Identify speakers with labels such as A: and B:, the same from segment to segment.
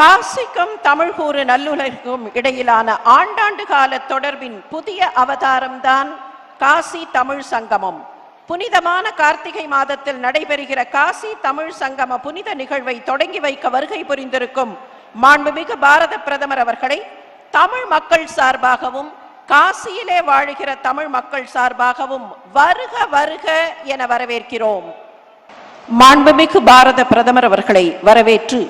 A: காசிக்கும் தமிழ்கூறு நல்லுலகிற்கும் இடையிலான ஆண்டாண்டு கால தொடர்பின் புதிய அவதாரம்தான் காசி தமிழ் சங்கமம். புனிதமான கார்த்திகை மாதத்தில் நடைபெறுகிற காசி தமிழ் சங்கம புனித நிகழ்வை தொடங்கி வைக்க வருகை புரிந்திருக்கும் மாண்புமிகு பாரத பிரதமர் அவர்களை தமிழ் மக்கள் சார்பாகவும் காசியிலே வாழுகிற தமிழ் மக்கள் சார்பாகவும் வருக வருக என வரவேற்கிறோம். மாண்புமிகு பாரத பிரதமர் அவர்களை வரவேற்று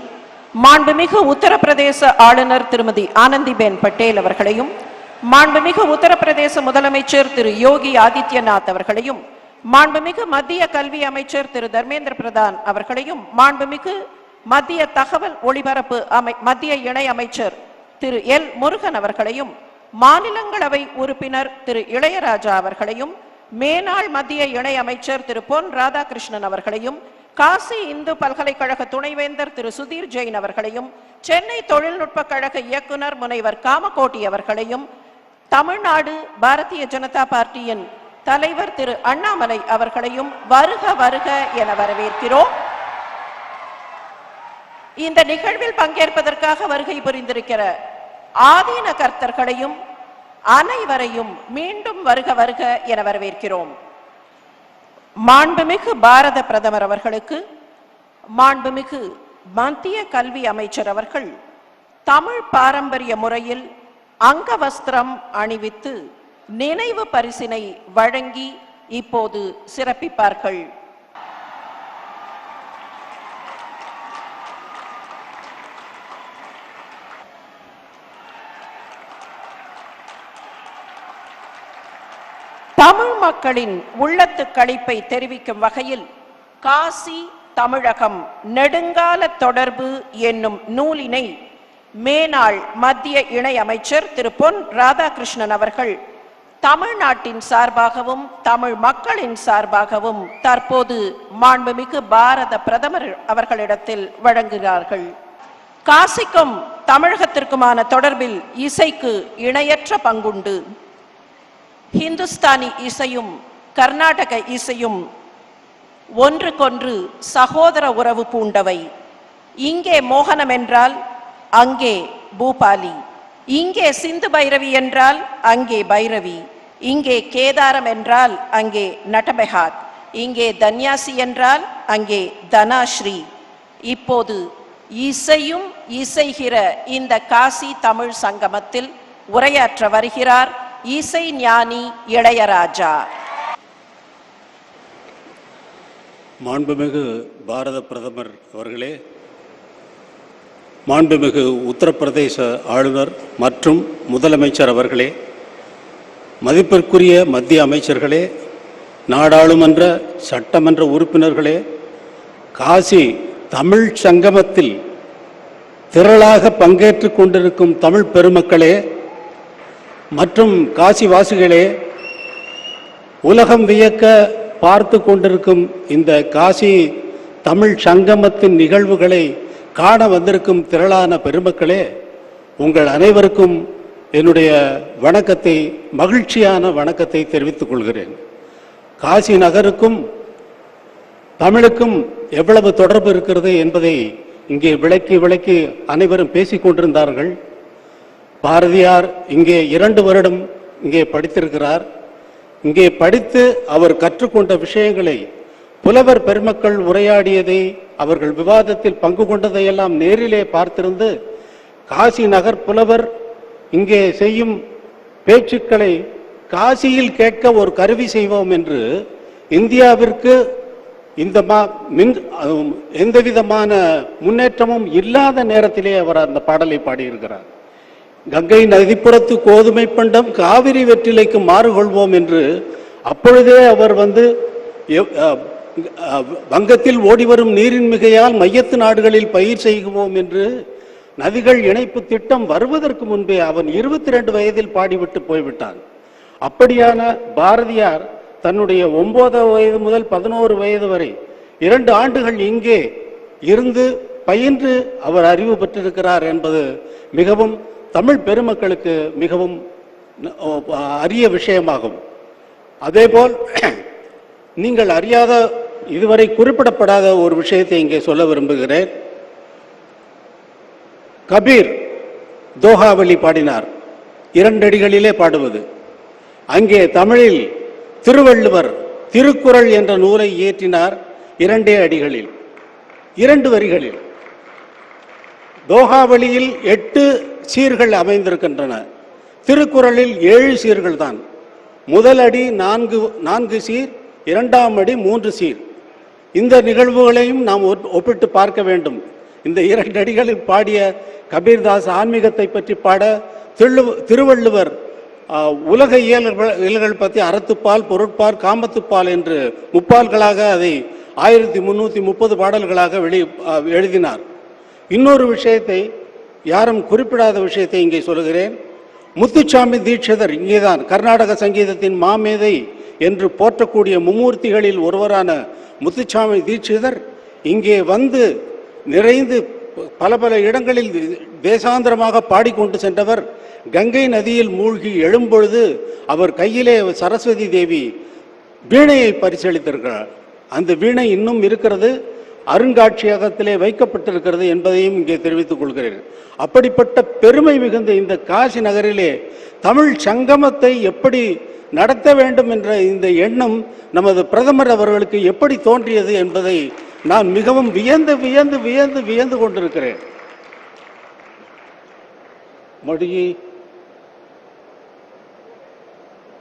A: மாண்புமிகு உத்தரப்பிரதேச ஆளுநர் திருமதி ஆனந்திபென் பட்டேல் அவர்களையும், மாண்புமிகு உத்தரப்பிரதேச முதலமைச்சர் திரு யோகி ஆதித்யநாத் அவர்களையும், மாண்புமிகு மத்திய கல்வி அமைச்சர் திரு தர்மேந்திர பிரதான் அவர்களையும், மாண்புமிகு மத்திய தகவல் ஒளிபரப்பு மத்திய இணை அமைச்சர் திரு எல் முருகன் அவர்களையும், மாநிலங்களவை உறுப்பினர் திரு இளையராஜா அவர்களையும், மேனாள் மத்திய இணை அமைச்சர் திரு பொன் ராதாகிருஷ்ணன் அவர்களையும், காசி இந்து பல்கலைக்கழக துணைவேந்தர் திரு சுதீர் ஜெயின் அவர்களையும், சென்னை தொழில்நுட்ப கழக இயக்குனர் முனைவர் காமகோட்டி அவர்களையும், தமிழ்நாடு பாரதிய ஜனதா பார்ட்டியின் தலைவர் திரு அண்ணாமலை அவர்களையும் வருக வருக என வரவேற்கிறோம். இந்த நிகழ்வில் பங்கேற்பதற்காக வருகை புரிந்திருக்கிற ஆதீன கர்த்தர்களையும் அனைவரையும் மீண்டும் வருக வருக என வரவேற்கிறோம். மாண்புமிகு பாரத பிரதமர் அவர்களுக்கு மாண்புமிகு மத்திய கல்வி அமைச்சர் அவர்கள் தமிழ் பாரம்பரிய முறையில் அங்கவஸ்திரம் அணிவித்து நினைவு பரிசினை வழங்கி இப்போது சிறப்பிப்பார்கள். தமிழ் மக்களின் உள்ளத்து களிப்பை தெரிவிக்கும் வகையில் காசி தமிழகம் நெடுங்கால தொடர்பு என்னும் நூலினை மேனாள் மத்திய இணை அமைச்சர் திரு பொன் ராதாகிருஷ்ணன் அவர்கள் தமிழ்நாட்டின் சார்பாகவும் தமிழ் மக்களின் சார்பாகவும் தற்போது மாண்புமிகு பாரத பிரதமர் அவர்களிடத்தில் வழங்குகிறார்கள். காசிக்கும் தமிழகத்திற்குமான தொடர்பில் இசைக்கு இணையற்ற பங்குண்டு. ஹிந்துஸ்தானி இசையும் கர்நாடக இசையும் ஒன்றுக்கொன்று சகோதர உறவு பூண்டவை. இங்கே மோகனம் என்றால் அங்கே பூபாலி, இங்கே சிந்து பைரவி என்றால் அங்கே பைரவி, இங்கே கேதாரம் என்றால் அங்கே நட்டபெஹாத், இங்கே தன்யாசி என்றால் அங்கே தனாஸ்ரீ. இப்போது இசையும் இசைகிற இந்த காசி தமிழ் சங்கமத்தில் உரையாற்ற வருகிறார் இசை ஞானி இளையராஜா.
B: மாண்புமிகு பாரத பிரதமர் அவர்களே, மாண்புமிகு உத்தரப்பிரதேச ஆளுநர் மற்றும் முதலமைச்சர் அவர்களே, மதிப்பிற்குரிய மத்திய அமைச்சர்களே, நாடாளுமன்ற சட்டமன்ற உறுப்பினர்களே, காசி தமிழ் சங்கமத்தில் திரளாக பங்கேற்று கொண்டிருக்கும் தமிழ் பெருமக்களே மற்றும் காசிவாசிகளே, உலகம் வியக்க பார்த்து கொண்டிருக்கும் இந்த காசி தமிழ் சங்கமத்தின் நிகழ்வுகளை காண வந்திருக்கும் திரளான பெருமக்களே, உங்கள் அனைவருக்கும் என்னுடைய வணக்கத்தை, மகிழ்ச்சியான வணக்கத்தை தெரிவித்துக் கொள்கிறேன். காசி நகருக்கும் தமிழுக்கும் எவ்வளவு தொடர்பு இருக்கிறது என்பதை இங்கே விளக்கி அனைவரும் பேசிக் கொண்டிருந்தார்கள். பாரதியார் இங்கே 2 வருடம் இங்கே படித்திருக்கிறார். இங்கே படித்து அவர் கற்றுக்கொண்ட விஷயங்களை, புலவர் பெருமக்கள் உரையாடியதை, அவர்கள் விவாதத்தில் பங்கு கொண்டதையெல்லாம் நேரிலே பார்த்திருந்து காசி நகர் புலவர் இங்கே செய்யும் பேச்சுக்களை காசியில் கேட்க ஒரு கருவி செய்வோம் என்று இந்தியாவிற்கு எந்தவிதமான முன்னேற்றமும் இல்லாத நேரத்திலே அவர் அந்த பாடலை பாடியிருக்கிறார். கங்கை நதிப்புறத்து கோதுமை பண்டம் காவிரி வெற்றிலைக்கு மாறுகொள்வோம் என்று அப்பொழுதே அவர் வங்கத்தில் ஓடிவரும் நீரின் மிகையால் மையத்து நாடுகளில் பயிர் செய்வோம் என்று நதிகள் இணைப்பு திட்டம் வருவதற்கு முன்பே அவன் 22 வயதில் பாடிவிட்டு போய்விட்டான். அப்படியான பாரதியார் தன்னுடைய 9 வயது முதல் 11 வயது வரை 2 ஆண்டுகள் இங்கே இருந்து பயின்று அவர் அறிவு பெற்றிருக்கிறார் என்பது மிகவும் தமிழ் பெருமக்களுக்கு மிகவும் அரிய விஷயமாகும். அதேபோல் நீங்கள் அறியாத, இதுவரை குறிப்பிடப்படாத ஒரு விஷயத்தை இங்கே சொல்ல விரும்புகிறேன். கபீர் தோஹாவளி பாடினார். 2 அடிகளிலே பாடுவது. அங்கே தமிழில் திருவள்ளுவர் திருக்குறள் என்ற நூலை இயற்றினார் 2 அடிகளில், 2 வரிகளில். தோஹாவளியில் 8 சீர்கள் அமைந்திருக்கின்றன. திருக்குறளில் 7 சீர்கள் தான். முதல் அடி 4 சீர், 2ஆம் அடி 3 சீர். இந்த நிகழ்வுகளையும் நாம் ஒப்பிட்டு பார்க்க வேண்டும். இந்த 2 அடிகளில் பாடிய கபீர்தாஸ் ஆன்மீகத்தை பற்றி பாட, திருவள்ளுவர் உலக இயல்கள் பற்றி அறத்துப்பால், பொருட்பால், காமத்துப்பால் என்று முப்பால்களாக அதை 1330 பாடல்களாக எழுதினார். இன்னொரு விஷயத்தை, யாரும் குறிப்பிடாத விஷயத்தை இங்கே சொல்லுகிறேன். முத்துசாமி தீட்சிதர் இங்கேதான் கர்நாடக சங்கீதத்தின் மாமேதை என்று போற்றக்கூடிய மும்மூர்த்திகளில் ஒருவரான முத்துசாமி தீட்சிதர் இங்கே வந்து நிறைந்து பல இடங்களில் தேசாந்திரமாக பாடிக்கொண்டு சென்றவர். கங்கை நதியில் மூழ்கி எழும்பொழுது அவர் கையிலே சரஸ்வதி தேவி வீணையை பரிசளித்திருக்கிறார். அந்த வீணை இன்னும் இருக்கிறது, அருங்காட்சியகத்திலே வைக்கப்பட்டிருக்கிறது என்பதையும் இங்கே தெரிவித்துக் கொள்கிறேன். அப்படிப்பட்ட பெருமை மிகுந்த இந்த காசி நகரிலே தமிழ் சங்கமத்தை எப்படி நடத்த வேண்டும் என்ற இந்த எண்ணம் நமது பிரதமர் அவர்களுக்கு எப்படி தோன்றியது என்பதை நான் மிகவும் வியந்து வியந்து வியந்து வியந்து கொண்டிருக்கிறேன். Modiji,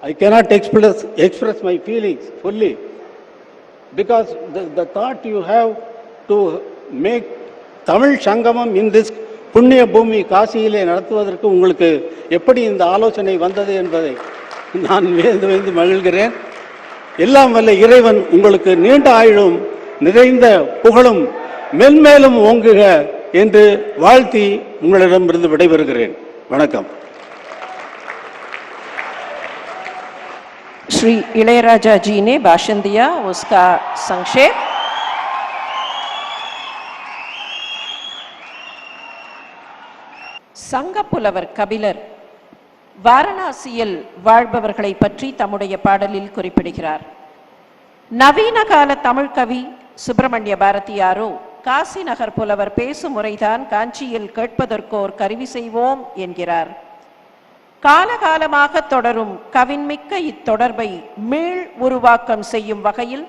B: I cannot express my feelings fully because the thought you have to make Tamil Sangamam in this புண்ணிய பூமி காசியிலே நடத்துவதற்கு உங்களுக்கு எப்படி இந்த ஆலோசனை வந்தது என்பதை நான் வியந்து மகிழ்கிறேன். எல்லாம் வல்ல இறைவன் உங்களுக்கு நீண்ட ஆயுளும் நிறைந்த புகழும் மென்மேலும் ஓங்குக என்று வாழ்த்தி உங்களிடமிருந்து விடைபெறுகிறேன். வணக்கம்.
A: श्री इளையராஜா जी ने भाषण दिया, उसका संक्षेप. சங்கப்புலவர் கபிலர் வாரணாசியில் வாழ்பவர்களை பற்றி தம்முடைய பாடலில் குறிப்பிடுகிறார். நவீன கால தமிழ் கவி சுப்பிரமணிய பாரதியாரோ காசி நகர் புலவர் பேசும் முறைதான் காஞ்சியில் கேட்பதற்கோர் கருவி செய்வோம் என்கிறார். காலகாலமாக தொடரும் கவின்மிக்க இத்தொடர்பை மீள் உருவாக்கம் செய்யும் வகையில்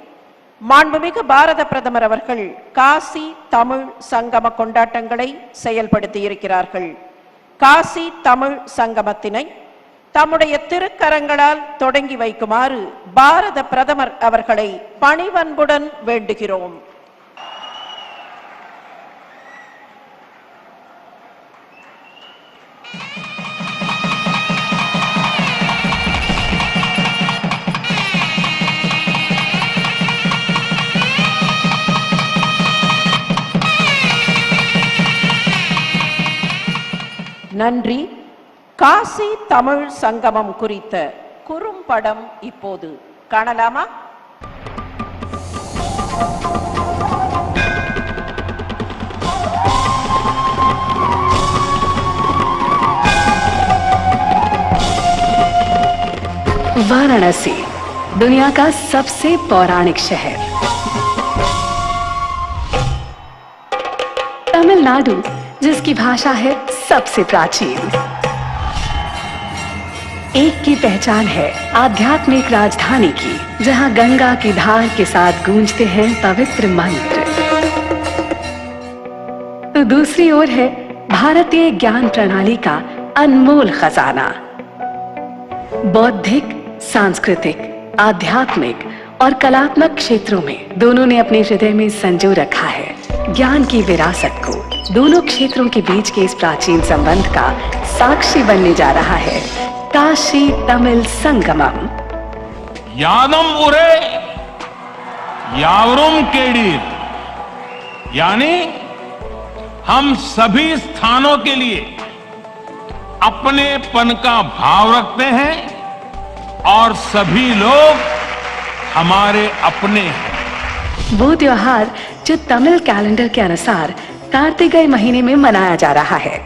A: மாண்புமிகு பாரத பிரதமர் அவர்கள் காசி தமிழ் சங்கம கொண்டாட்டங்களை செயல்படுத்தி இருக்கிறார்கள். காசி தமிழ் சங்கமத்தினை தம்முடைய திருக்கரங்களால் தொடங்கி வைக்குமாறு பாரத பிரதமர் அவர்களை பணிவன்புடன் வேண்டுகிறோம். நன்றி. காசி தமிழ் சங்கமம் குறித்த குறும்படம் இப்போது காணலாமா?
C: वाराणसी दुनिया का सबसे पौराणिक शहर, तमिलनाडु जिसकी भाषा है सबसे प्राचीन, एक की पहचान है आध्यात्मिक राजधानी की, जहां गंगा की धार के साथ गूंजते हैं पवित्र मंत्र, तो दूसरी ओर है भारतीय ज्ञान प्रणाली का अनमोल खजाना। बौद्धिक, सांस्कृतिक, आध्यात्मिक और कलात्मक क्षेत्रों में दोनों ने अपने हृदय में संजो रखा है ज्ञान की विरासत को। दोनों क्षेत्रों के बीच के इस प्राचीन संबंध का साक्षी बनने जा रहा है काशी तमिल संगमम।
D: यादम उरे यावरुम केडीर, यानी हम सभी स्थानों के लिए अपनेपन का भाव रखते हैं और सभी लोग हमारे अपने हैं।
C: वो त्योहार जो तमिल कैलेंडर के अनुसार कार्तिकेय महीने में मनाया जा रहा है।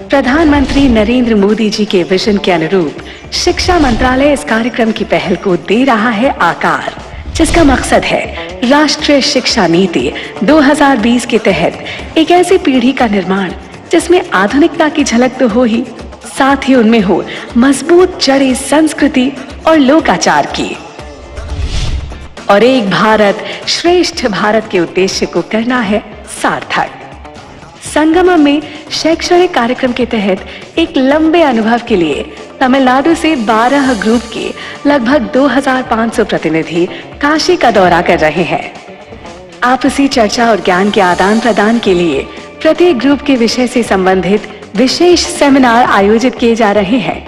C: प्रधानमंत्री नरेंद्र मोदी जी के विजन के अनुरूप शिक्षा मंत्रालय इस कार्यक्रम की पहल को दे रहा है आकार, जिसका मकसद है राष्ट्रीय शिक्षा नीति 2020 के तहत एक ऐसी पीढ़ी का निर्माण जिसमें आधुनिकता की झलक तो हो ही, साथ ही उनमें हो मजबूत जड़ें संस्कृति और लोकाचार की। और एक भारत श्रेष्ठ भारत के उद्देश्य को करना है सार्थक। संगमम में शैक्षणिक कार्यक्रम के तहत एक लंबे अनुभव के लिए तमिलनाडु से 12 ग्रुप के लगभग 2500 प्रतिनिधि काशी का दौरा कर रहे हैं। आपसी चर्चा और ज्ञान के आदान प्रदान के लिए प्रत्येक ग्रुप के विषय से संबंधित विशेष सेमिनार आयोजित किए जा रहे हैं।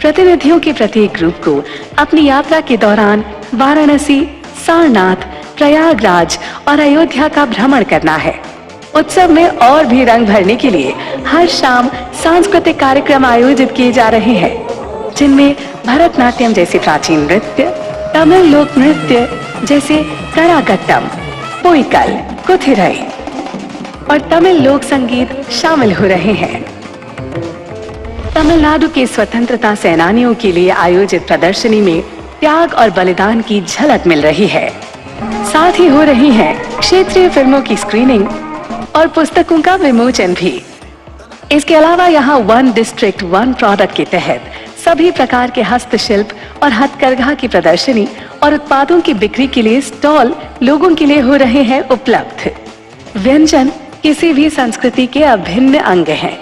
C: प्रतिनिधियों के प्रत्येक ग्रुप को अपनी यात्रा के दौरान वाराणसी, सारनाथ, प्रयागराज और अयोध्या का भ्रमण करना है। उत्सव में और भी रंग भरने के लिए हर शाम सांस्कृतिक कार्यक्रम आयोजित किए जा रहे हैं, जिनमें भरतनाट्यम जैसे प्राचीन नृत्य, तमिल लोक नृत्य जैसे कराकट्टम, पोइकल, कुथिरई और तमिल लोक संगीत शामिल हो रहे हैं। तमिलनाडु के स्वतंत्रता सेनानियों के लिए आयोजित प्रदर्शनी में त्याग और बलिदान की झलक मिल रही है। साथ ही हो रही है क्षेत्रीय फिल्मों की स्क्रीनिंग और पुस्तकों का विमोचन भी। इसके अलावा यहाँ वन डिस्ट्रिक्ट वन प्रोडक्ट के तहत सभी प्रकार के हस्तशिल्प और हथकरघा की प्रदर्शनी और उत्पादों की बिक्री के लिए स्टॉल लोगों के लिए हो रहे हैं उपलब्ध। व्यंजन किसी भी संस्कृति के अभिन्न अंग हैं,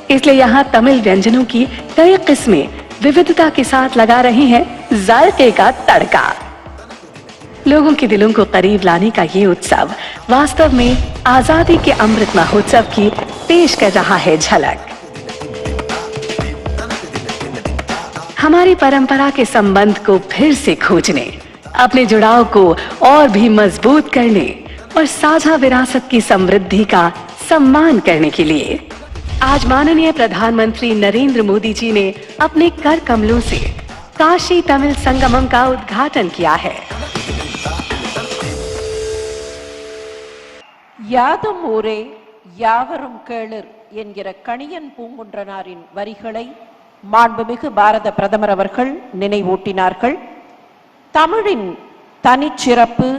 C: इसलिए यहाँ तमिल व्यंजनों की कई किस्में विविधता के साथ लगा रही हैं जायके का तड़का। लोगों के दिलों को करीब लाने का ये उत्सव वास्तव में आजादी के अमृत महोत्सव की पेश कर रहा है झलक। हमारी परंपरा के संबंध को फिर से खोजने, अपने जुड़ाव को और भी मजबूत करने और साझा विरासत की समृद्धि का सम्मान करने के लिए आज माननीय प्रधानमंत्री नरेंद्र मोदी जी ने अपने कर कमलों से काशी तमिल संगमम का उद्घाटन किया है।
A: யாதும் ஊரே யாவரும் கேளர் என்கிற கணியன் பூங்குன்றனாரின் வரிகளை மாண்புமிகு பாரத பிரதமர் அவர்கள் நினைவூட்டினார்கள். தமிழின் தனிச்சிறப்பு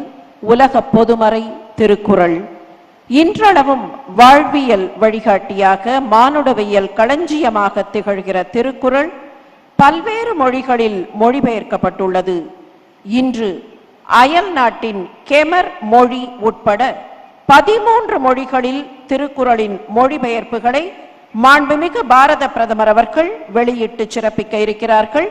A: உலக பொதுமறை திருக்குறள். இன்றளவும் வாழ்வியல் வழிகாட்டியாக, மானுடவியல் களஞ்சியமாக திகழ்கிற திருக்குறள் பல்வேறு மொழிகளில் மொழிபெயர்க்கப்பட்டுள்ளது. இன்று அயல் நாட்டின் கெமர் மொழி உட்பட 13 மொழிகளில் திருக்குறளின் மொழிபெயர்ப்புகளை மாண்புமிகு பாரத பிரதமர் அவர்கள் வெளியிட்டு சிறப்பிக்க இருக்கிறார்கள்.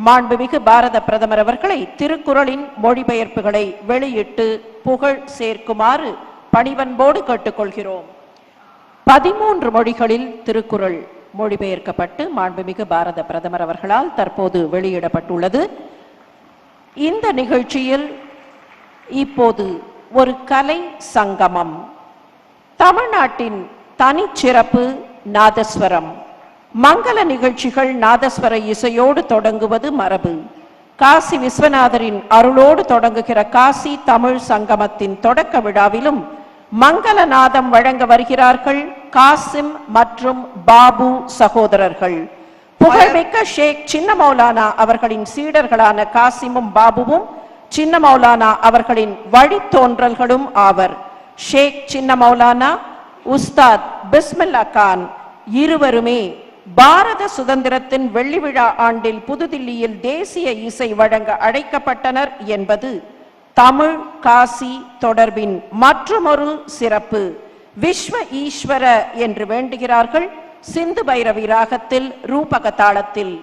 A: மாண்புமிகு பாரத பிரதமர் அவர்களை திருக்குறளின் மொழிபெயர்ப்புகளை வெளியிட்டு புகழ் சேர்க்குமாறு பணிவன்போடு கேட்டுக்கொள்கிறோம். 13 மொழிகளில் திருக்குறள் மொழிபெயர்க்கப்பட்டு மாண்புமிகு பாரத பிரதமர் அவர்களால் தற்போது வெளியிடப்பட்டுள்ளது. இந்த நிகழ்ச்சியில் இப்போது ஒரு கலை சங்கமம். தமிழ்நாட்டின் தனிச்சிறப்பு நாதஸ்வரம். மங்கள நிகழ்ச்சிகள் நாதஸ்வர இசையோடு தொடங்குவது மரபு. காசி விஸ்வநாதரின் அருளோடு தொடங்குகிற காசி தமிழ் சங்கமத்தின் தொடக்க விழாவிலும் மங்களநாதம் வழங்க வருகிறார்கள் காசிம் மற்றும் பாபு சகோதரர்கள். புகழ்மிக்க ஷேக் சின்ன மௌலானா அவர்களின் சீடர்களான காசிமும் பாபுவும் சின்ன மௌலானா அவர்களின் வழித்தோன்றல்களும் ஆவர். ஷேக் சின்ன மௌலானா, உஸ்தாத் பிஸ்மில்லா கான் இருவருமே பாரத சுதந்திரத்தின் வெள்ளி விழா ஆண்டில் புதுதில்லியில் தேசிய இசை வழங்க அழைக்கப்பட்டனர் என்பது தமிழ் காசி தொடர்பின் மற்றொரு சிறப்பு. விஸ்வ ஈஸ்வர என்று வேண்டுகிறார்கள் சிந்து பைரவி ராகத்தில், ரூபக தாளத்தில்.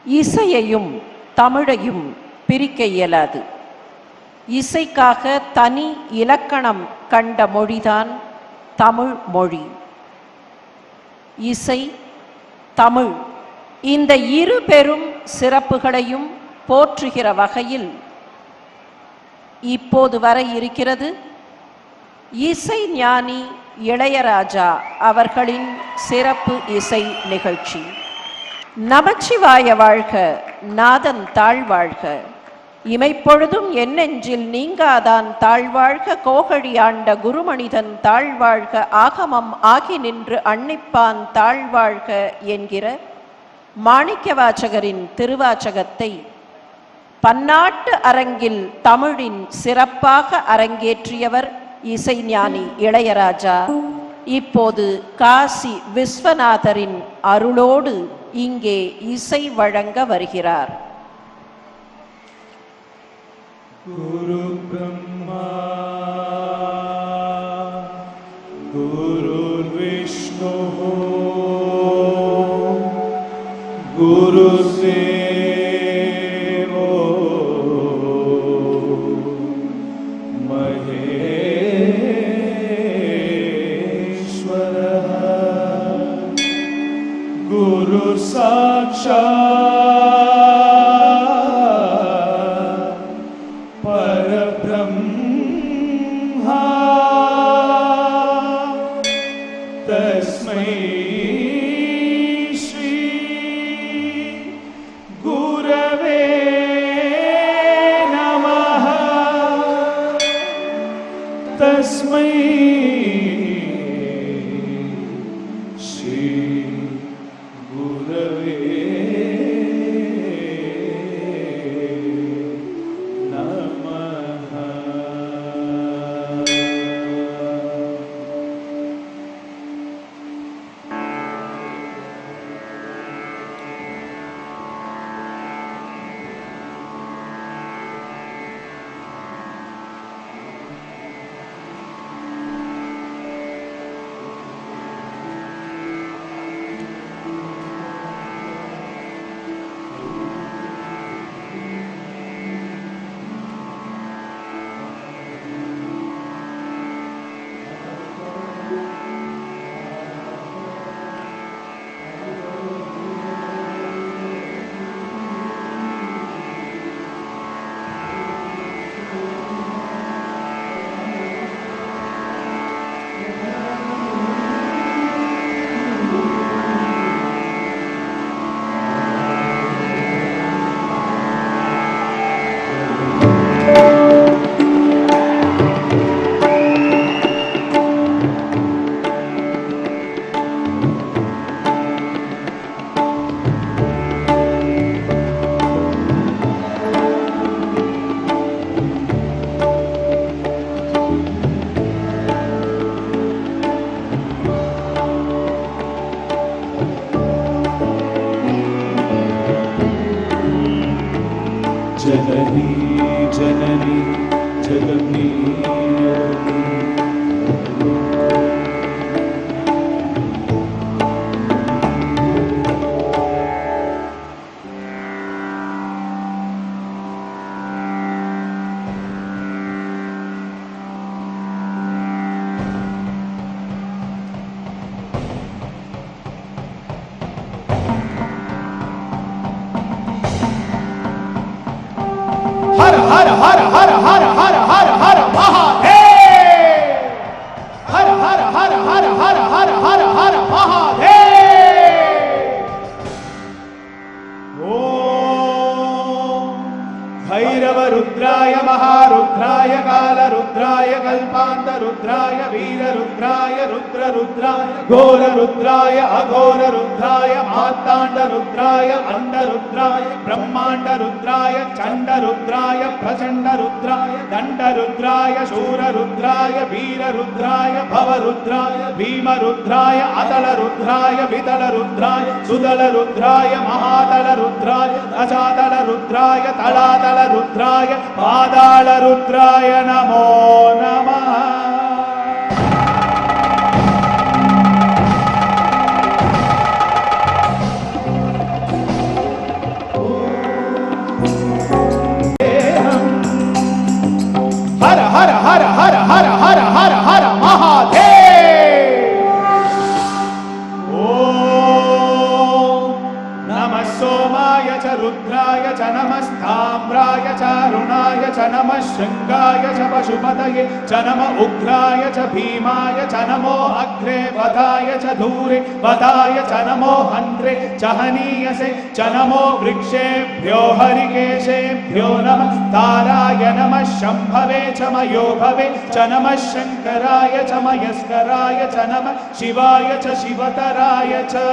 A: இசையையும் தமிழையும் பிரிக்க இயலாது. இசைக்காக தனி இலக்கணம் கண்ட மொழிதான் தமிழ் மொழி. இசை, தமிழ் இந்த இரு பெரும் சிறப்புகளையும் போற்றுகிற வகையில் இப்போது வர இருக்கிறது இசை ஞானி இளையராஜா அவர்களின் சிறப்பு இசை நிகழ்ச்சி. நமச்சிவாய வாழ்க, நாதன் தாழ்வாழ்க, இமைப்பொழுதும் என் நெஞ்சில் நீங்காதான் தாழ்வாழ்க, கோகழி ஆண்ட குருமனிதன் தாழ்வாழ்க, ஆகமம் ஆகி நின்று அன்னிப்பான் தாழ்வாழ்க என்கிற மாணிக்கவாசகரின் திருவாசகத்தை பன்னாட்டு அரங்கில் தமிழின் சிறப்பாக அரங்கேற்றியவர் இசைஞானி இளையராஜா. இப்போது காசி விஸ்வநாதரின் அருளோடு இங்கே இசை வழங்க வருகிறார்.
E: குரு பிரம்மா குரு விஷ்ணு குரு தேவோ மகேஸ்வரः குரு சாட்சாத் பரபிரம்மா தஸ்மை ஸ்ரீ குரவே நமः தஸ்மை ஸ்ரீ குரவே जननी जननी जगन्नी हर हर हर हर हर हर हर हर महादेव हर हर हर हर हर हर हर हर महादेव ओम भैरव रुद्राय महारुद्राय काल रुद्राय कल्पांत रुद्राय वीर रुद्राय रुद्र रुद्राय घोर रुद्राय अघोर रुद्राय मार्तांड रुद्राय अंड रुद्राय ब्रह्मांड रुद्राय चंड रुद्राय प्रचंड रुद्राय दंड रुद्राय शूर रुद्राय वीर रुद्राय भव रुद्राय भीम रुद्राय अतल रुद्राय वितल रुद्राय सुदल रुद्राय महातल रुद्राय अजातल रुद्राय तलातल रुद्राय पादाल रुद्राय नमो नमः नमः शृंगाय च पशुपतये च नमः उग्राय च भीमाय च नमो अग्रे वधाय च धूरे वधाय च नमो हन्त्रे च हनीयसे च नमो वृक्षेभ्यो हरिकेशेभ्यो नमः ताराय नमः शम्भवे च मयोभवे च नमः शङ्कराय च मयस्कराय च नमः शिवाय च शिवतराय च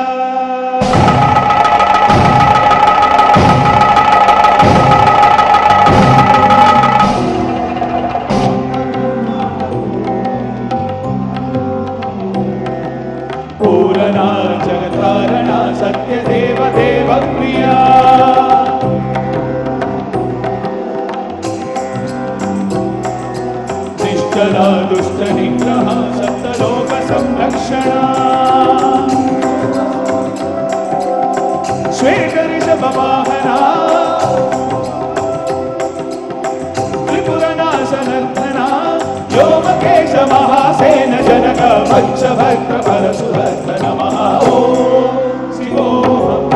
E: पूरणा जगत्कारणा सत्यदेव देवप्रिया निश्चला दुष्टनिग्रहा सप्तलोक संरक्षणा श्वेतऋषभवाहना त्रिपुरनाशनर्दना व्योमकेश महासेन जनक वंशभद्र परशुभद्र नमः ॐ शिवोऽहम्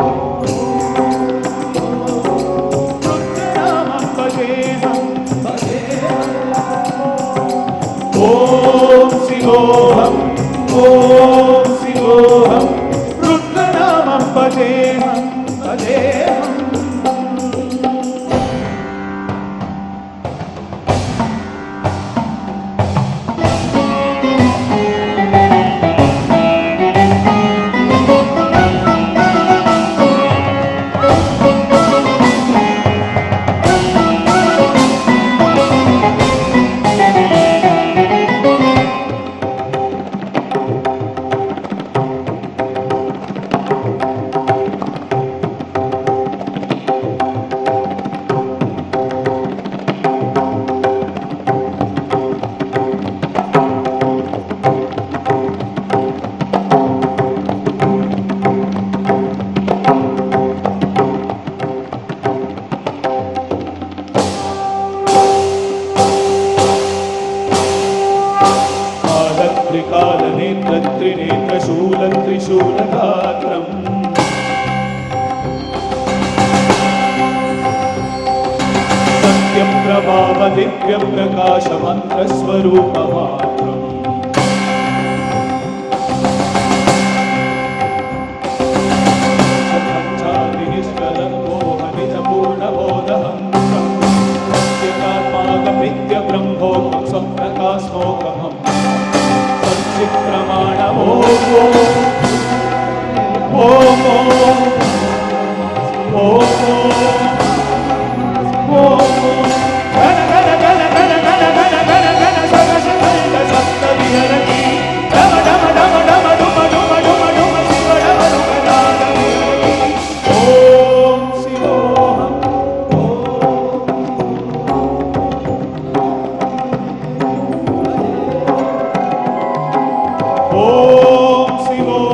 E: रुद्रनामं भजेऽहम् ॐ शिवोऽहम् ॐ शिवोऽहम् रुद्रनामं भजेऽहम् भजेऽहम् त्रिशूलगात्रम् सत्यप्रभाव दिव्यप्रकाशमन्त्रस्वरूपमात्रम् सत्यपूर्णबोधहंसम् सत्यकात्मागमित्यब्रह्मोऽहं स्वप्रकाशोऽहम् संचित्रमाणमो Om Shivo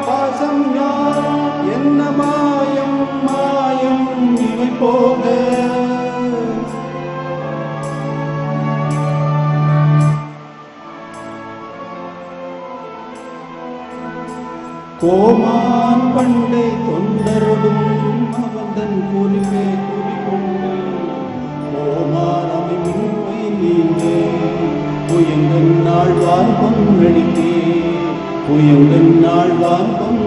E: பாசம் யார் என்ன மாயம் மாயம் இவை போக கோமான் பண்டை தொண்டரொடும் அவந்தன் குறிப்பே குறிக்கொண்டு கோமான் அமைமின்மை நீங்கே புயங்கன் நாள்வான் பொன்னடிக்கே புயங்கன் நாள்வான் பொன்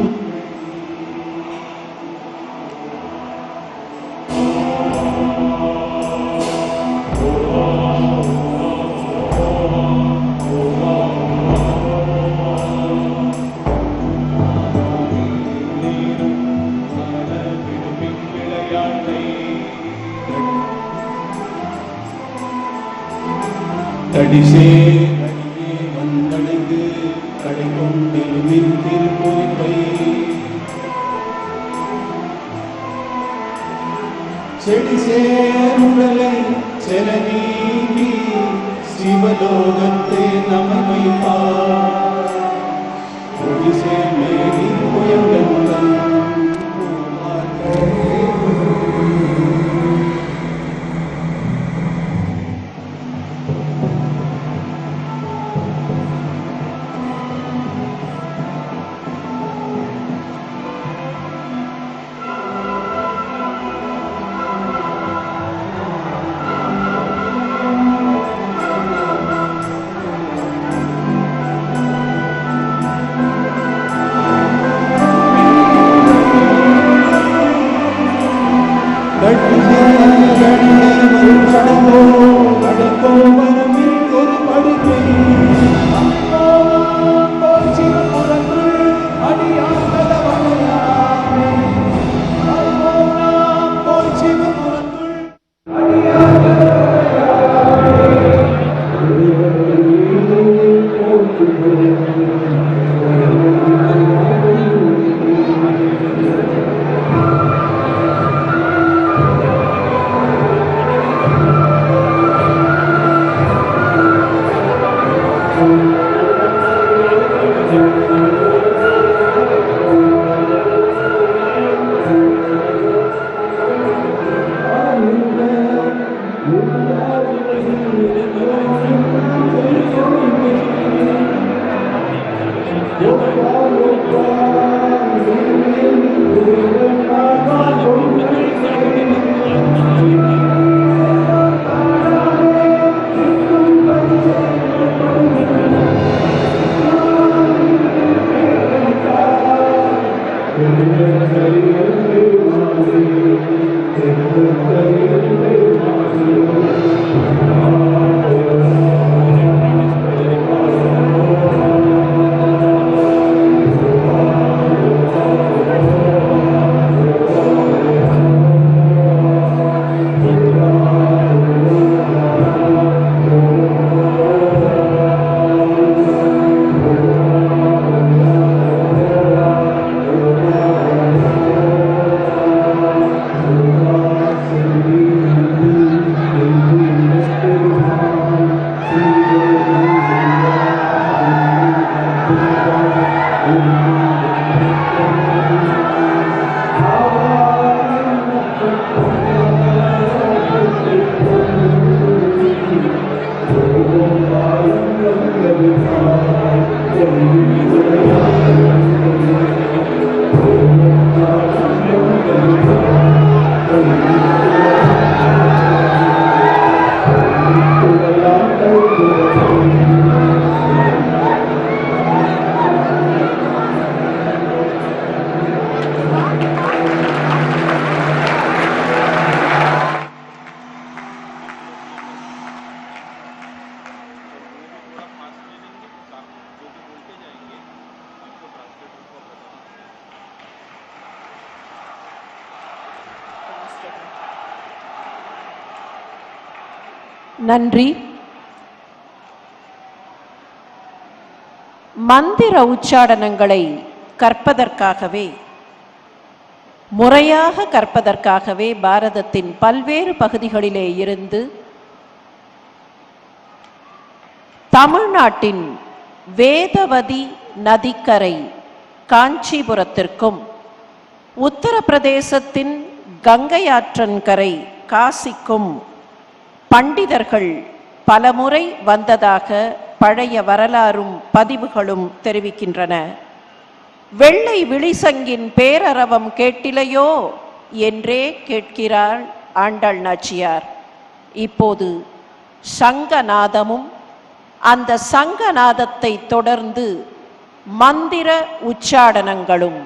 E: கடிசே கடியே வந்தடைந்து கடை கொண்டிருமின் திருப்பொறிப்பை செடிசே முழலை செல நீங்கி சிவலோகத்தை நமமைப்பார் ஒடிசே மேகி புயங்கந்தன்
A: நன்றி. மந்திர உச்சாடனங்களை கற்பதற்காகவே முறையாக கற்பதற்காகவே பாரதத்தின் பல்வேறு பகுதிகளிலே இருந்து தமிழ்நாட்டின் வேதவதி நதிக்கரை காஞ்சிபுரத்திற்கும், உத்தரப்பிரதேசத்தின் கங்கை ஆற்றங்கரை காசிக்கும் பண்டிதர்கள் பலமுறை வந்ததாக பழைய வரலாறும் பதிவுகளும் தெரிவிக்கின்றன. வெள்ளை விழிசங்கின் பேரரவம் கேட்டிலையோ என்றே கேட்கிறாள் ஆண்டாள் நாச்சியார். இப்போது சங்கநாதமும், அந்த சங்கநாதத்தை தொடர்ந்து மந்திர உச்சாடனங்களும்.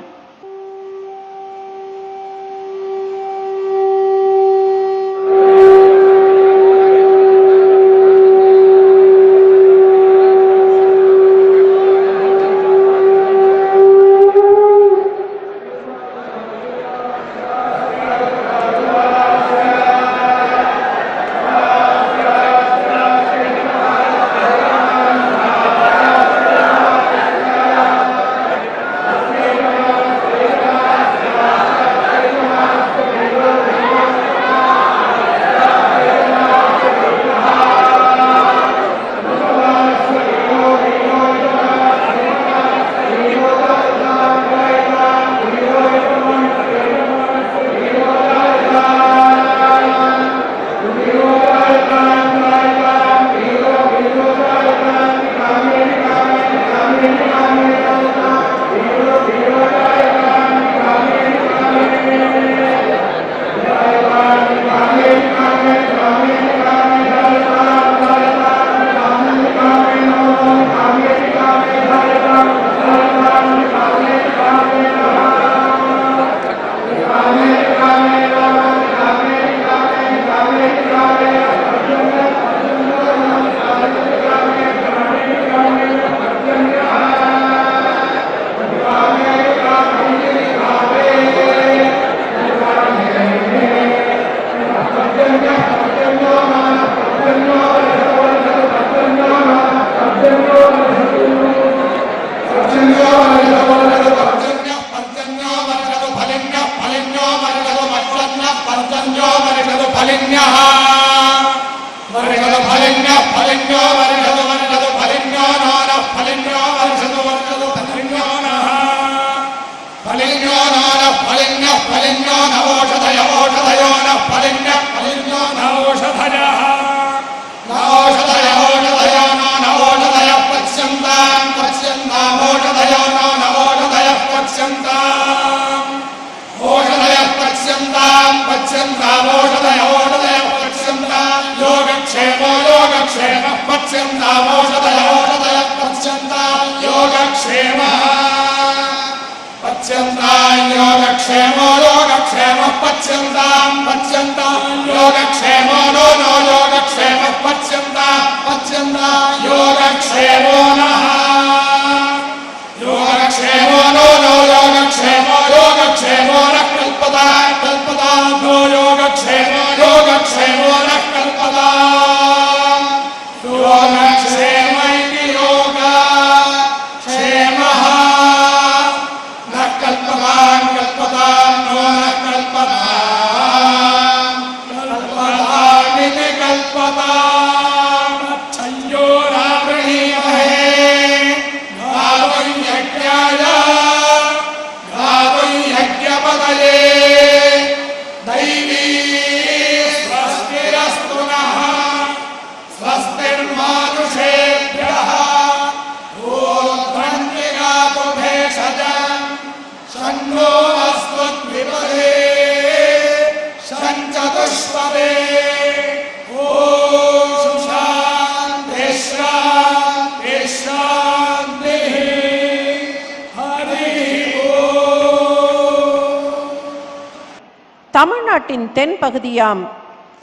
A: தமிழ்நாட்டின் தென் பகுதியாம்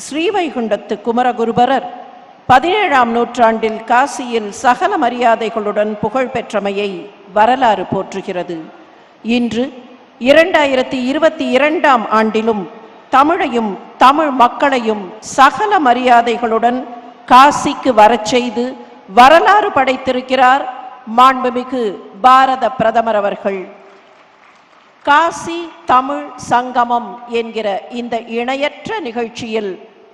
A: ஸ்ரீவைகுண்டத்து குமரகுருபரர் 17ஆம் நூற்றாண்டில் காசியில் சகல மரியாதைகளுடன் புகழ் பெற்றமையை வரலாறு போற்றுகிறது. இன்று 2022ஆம் ஆண்டிலும் தமிழையும் தமிழ் மக்களையும் சகல மரியாதைகளுடன் காசிக்கு வரச் செய்து வரலாறு படைத்திருக்கிறார் மாண்புமிகு பாரத பிரதமர் அவர்கள். காசி தமிழ் சங்கமம் என்கிற இந்த இணையற்ற நிகழ்ச்சியில்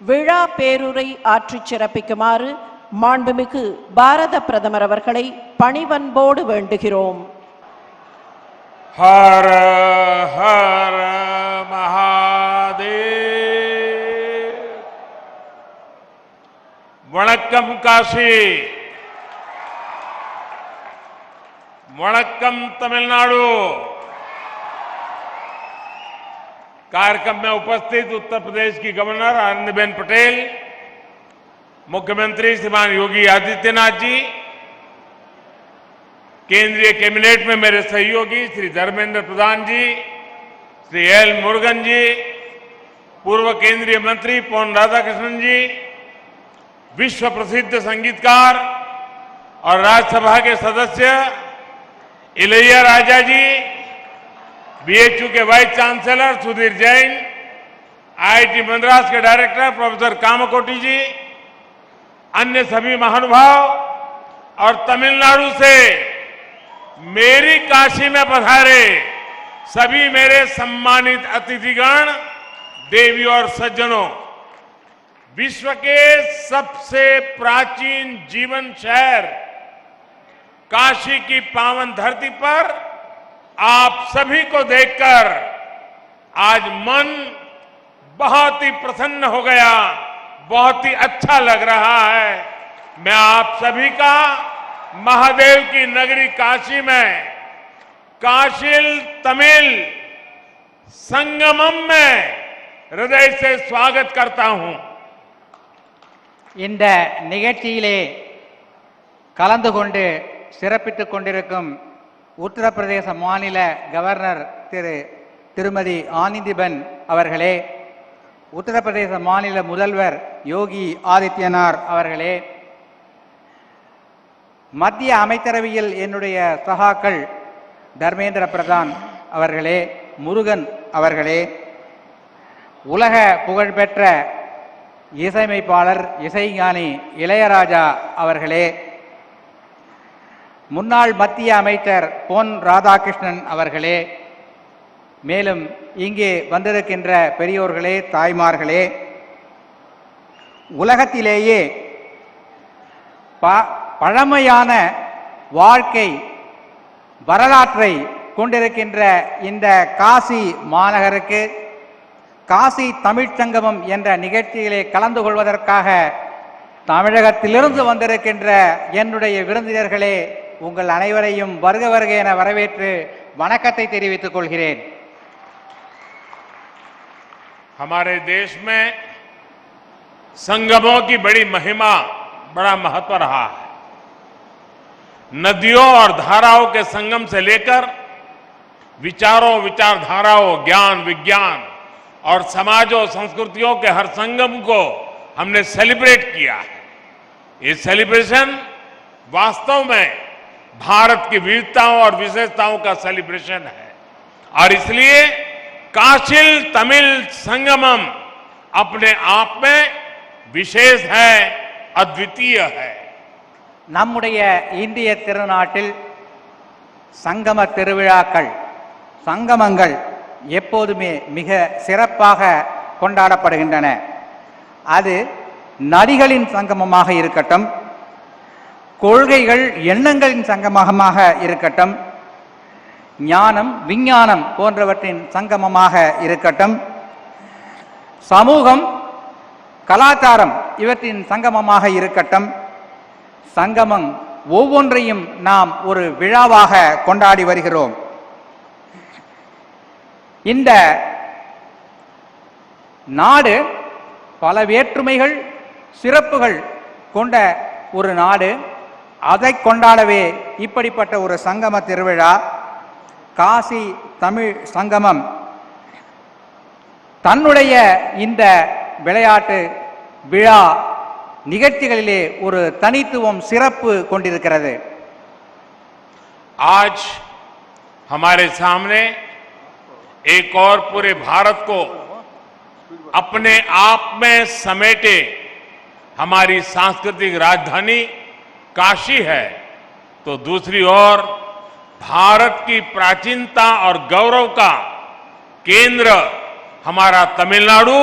A: விழா பேருரை ஆற்றிச் சிறப்பிக்குமாறு மாண்புமிகு பாரத பிரதமர் அவர்களை பணிவன்போடு வேண்டுகிறோம்.
D: हर हर महादेव। वणक्कम काशी, वणक्कम तमिलनाडु। कार्यक्रम में उपस्थित उत्तर प्रदेश की गवर्नर आनंदीबेन पटेल, मुख्यमंत्री श्रीमान योगी आदित्यनाथ जी, केंद्रीय कैबिनेट में मेरे सहयोगी श्री धर्मेंद्र प्रधान जी, श्री एल मुरुगन जी, पूर्व केंद्रीय मंत्री पोन राधाकृष्णन जी, विश्व प्रसिद्ध संगीतकार और राज्यसभा के सदस्य इलैया राजा जी, बीएचयू के vice chancellor Sudhir Jain, IIT Madras के डायरेक्टर प्रोफेसर कामकोटी जी, अन्य सभी महानुभाव और तमिलनाडु से मेरी काशी में पधारे सभी मेरे सम्मानित अतिथिगण, देवी और सज्जनों, विश्व के सबसे प्राचीन जीवन शहर काशी की पावन धरती पर आप सभी को देखकर आज मन बहुत ही प्रसन्न हो गया, बहुत ही अच्छा लग रहा है। मैं आप सभी का महादेव की नगरी काशी में काशिल तमिल संगमम में हृदय से स्वागत करता हूं।
F: இந்த நிகழ்ச்சியிலே கலந்து கொண்டு சிறப்பித்துக் கொண்டிருக்கும் உத்தரப்பிரதேச மாநில கவர்னர் திருமதி ஆனந்திபென் அவர்களே, உத்தரப்பிரதேச மாநில முதல்வர் யோகி ஆதித்யநாத் அவர்களே, மத்திய அமைச்சரவையில் என்னுடைய சகாக்கள் தர்மேந்திர பிரதான் அவர்களே, முருகன் அவர்களே, உலக புகழ்பெற்ற இசையமைப்பாளர் இசைஞானி இளையராஜா அவர்களே, முன்னாள் மத்திய அமைச்சர் பொன் ராதாகிருஷ்ணன் அவர்களே, மேலும் இங்கே வந்திருக்கின்ற பெரியோர்களே, தாய்மார்களே, உலகத்திலேயே பழமையான வாழ்க்கை வரலாற்றை கொண்டிருக்கின்ற இந்த காசி மாநகருக்கு காசி தமிழ்ச் சங்கமம் என்ற நிகழ்ச்சியிலே கலந்து கொள்வதற்காக தமிழகத்திலிருந்து வந்திருக்கின்ற என்னுடைய விருந்தினர்களே, உங்கள் அனைவரையும் வருக வருக என வரவேற்று வணக்கத்தை தெரிவித்துக் கொள்கிறேன்.
D: हमारे देश में संगमों की बड़ी महिमा, बड़ा महत्व रहा है। नदियों और धाराओं के संगम से लेकर विचारों, विचारधाराओं, ज्ञान, विज्ञान और समाजों, संस्कृतियों के हर संगम को हमने सेलिब्रेट किया है। ये सेलिब्रेशन वास्तव में भारत की विविधताओं और विशेषताओं का सेलिब्रेशन है और इसलिए काशिल तमिल संगमम अपने आप में विशेष है, अद्वितीय है।
F: நம்முடைய இந்திய திருநாட்டில் சங்கம திருவிழாக்கள், சங்கமங்கள் எப்போதுமே மிக சிறப்பாக கொண்டாடப்படுகின்றன. அது நதிகளின் சங்கமமாக இருக்கட்டும், கொள்கைகள் எண்ணங்களின் சங்கமமாக இருக்கட்டும், ஞானம் விஞ்ஞானம் போன்றவற்றின் சங்கமமாக இருக்கட்டும், சமூகம் கலாச்சாரம் இவற்றின் சங்கமமாக இருக்கட்டும், சங்கமம் ஒவ்வொன்றையும் நாம் ஒரு விழாவாக கொண்டாடி வருகிறோம். இந்த நாடு பல வேற்றுமைகள், சிறப்புகள் கொண்ட ஒரு நாடு. அதை கொண்டாடவே இப்படிப்பட்ட ஒரு சங்கம திருவிழா காசி தமிழ் சங்கமம் தன்னுடைய இந்த விளையாட்டு விழா நிகழ்ச்சிகளிலே ஒரு தனித்துவம், சிறப்பு கொண்டிருக்கிறது.
D: आज हमारे सामने एक और पूरे भारत को अपने आप में समेटे हमारी सांस्कृतिक राजधानी काशी है, तो दूसरी ओर भारत की प्राचीनता और गौरव का केंद्र हमारा तमिलनाडु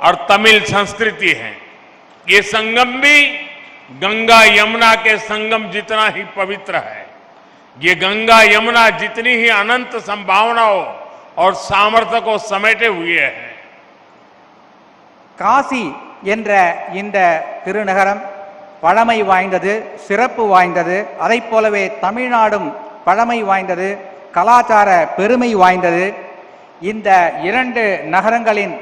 D: और तमिल संस्कृति है। ये संगम भी गंगा यमुना के संगम जितना ही पवित्र है। ये गंगा यमुना जितनी ही अनंत संभावनाओं और सामर्थ्य को समेटे हुए है।
F: காசி என்ற இந்த திருநகரம் பழமை வாய்ந்தது, சிறப்பு வாய்ந்தது. அதைப் போலவே தமிழ்நாடும் பழமை வாய்ந்தது, கலாச்சார பெருமை வாய்ந்தது. இந்த இரண்டு நகரங்களின்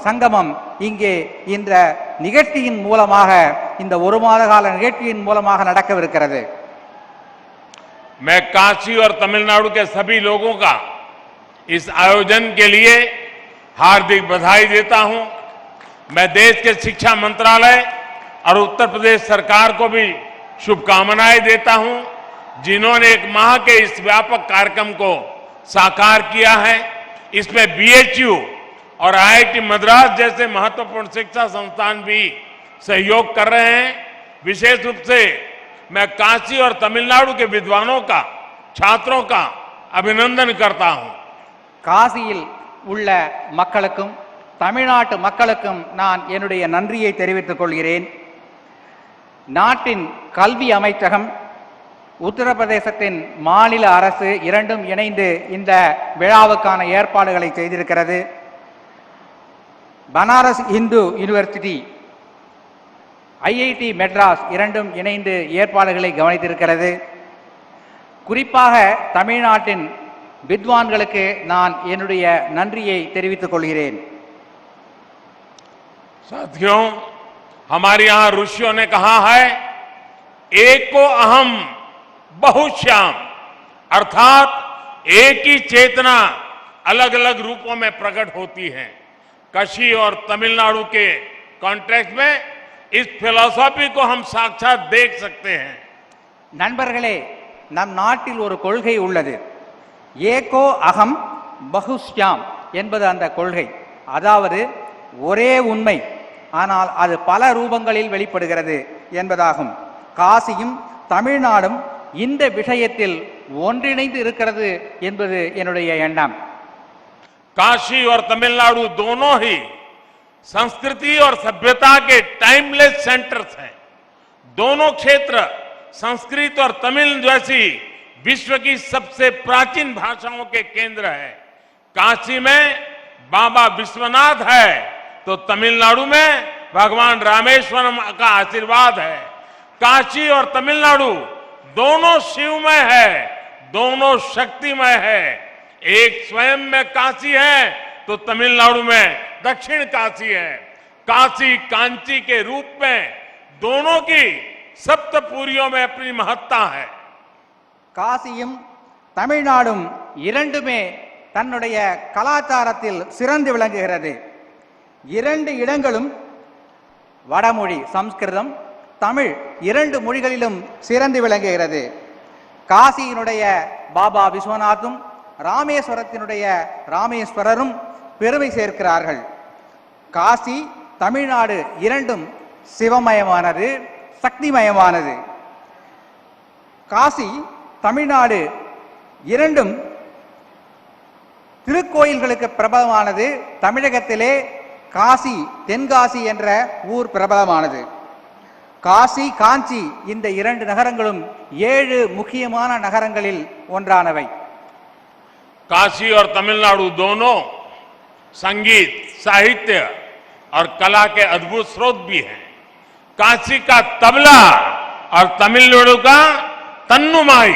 F: சங்கமம் இங்கே இந்த நிகழ்ச்சியின் மூலமாக, இந்த ஒரு மாத கால நிகழ்ச்சியின் மூலமாக நடக்கவிருக்கிறது.
D: मैं काशी और तमिलनाडु के सभी लोगों का इस आयोजन के लिए हार्दिक बधाई देता हूं। मैं देश के शिक्षा मंत्रालय और उत्तर प्रदेश सरकार को भी शुभकामनाएं देता हूं, जिन्होंने एक माह के इस व्यापक कार्यक्रम को साकार किया है। इसमें बीएचयू और आईआईटी मद्रास जैसे महत्वपूर्ण शिक्षा संस्थान भी सहयोग कर रहे हैं। विशेष रूप से मैं काशी और तमिलनाडु के विद्वानों का, छात्रों का अभिनंदन करता हूं।
F: காசியில் உள்ள மக்களுக்கும் தமிழ்நாட்டு மக்களுக்கும் நான் என்னுடைய நன்றியை தெரிவித்துக் கொள்கிறேன். நாட்டின் கல்வி அமைச்சகம், உத்தரப்பிரதேசத்தின் மாநில அரசு இரண்டும் இணைந்து இந்த விழாவுக்கான ஏற்பாடுகளை செய்திருக்கிறது. பனாரஸ் இந்து யூனிவர்சிட்டி, ஐஐடி மெட்ராஸ் இரண்டும் இணைந்து ஏற்பாடுகளை கவனித்திருக்கிறது. குறிப்பாக தமிழ்நாட்டின் வித்வான்களுக்கு நான் என்னுடைய நன்றியை தெரிவித்துக் கொள்கிறேன்.
D: साथियों, हमारे यहां ऋषियों ने कहा है, एको अहम बहुश्याम, अर्थात एक ही चेतना अलग अलग रूपों में प्रकट होती है। काशी और तमिलनाडु के कॉन्टेक्स्ट में इस फिलॉसफी को हम साक्षात देख सकते हैं।
F: நண்பர்களே, நம் நாட்டில் ஒரு கொள்கை உள்ளது. ஏகோ அகம் பகுஷ்யாம் என்பது அந்த கொள்கை. அதாவது ஒரே உண்மை, ஆனால் அது பல ரூபங்களில் வெளிப்படுகிறது என்பதாகும். காசியும் தமிழ்நாடும் இந்த விஷயத்தில் ஒன்றிணைந்து இருக்கிறது என்பது என்னுடைய எண்ணம்.
D: काशी और तमिलनाडु दोनों ही संस्कृति और सभ्यता के टाइमलेस सेंटर्स हैं। दोनों क्षेत्र संस्कृत और तमिल जैसी विश्व की सबसे प्राचीन भाषाओं के केंद्र है। काशी में बाबा विश्वनाथ है, तो तमिलनाडु में भगवान रामेश्वरम का आशीर्वाद है। काशी और तमिलनाडु दोनों शिवमय है, दोनों शक्तिमय है। एक स्वयं में काशी है, तो तमिलनाडु में दक्षिण काशी है। काशी कांची के रूप में दोनों की सप्तपुरियों में अपनी महत्ता है।
F: காசியும் தமிழ்நாடும் இரண்டுமே தன்னுடைய கலாச்சாரத்தில் சிறந்து விளங்குகிறது. இரண்டு இடங்களும் வடமொழி சம்ஸ்கிருதம், தமிழ் இரண்டு மொழிகளிலும் சிறந்து விளங்குகிறது. காசியினுடைய பாபா விஸ்வநாத்தும் ராமேஸ்வரத்தினுடைய ராமேஸ்வரரும் பெருமை சேர்க்கிறார்கள். காசி தமிழ்நாடு இரண்டும் சிவமயமானது, சக்திமயமானது. காசி தமிழ்நாடு இரண்டும் திருக்கோயில்களுக்கு பிரபலமானது. தமிழகத்திலே காசி, தென்காசி என்ற ஊர் பிரபலமானது. காசி, காஞ்சி இந்த இரண்டு நகரங்களும் 7 முக்கியமான நகரங்களில் ஒன்றானவை.
D: काशी और तमिलनाडु दोनों संगीत, साहित्य और कला के अद्भुत स्रोत भी हैं। काशी का तबला और तमिलनाडु का तन्नुमाई।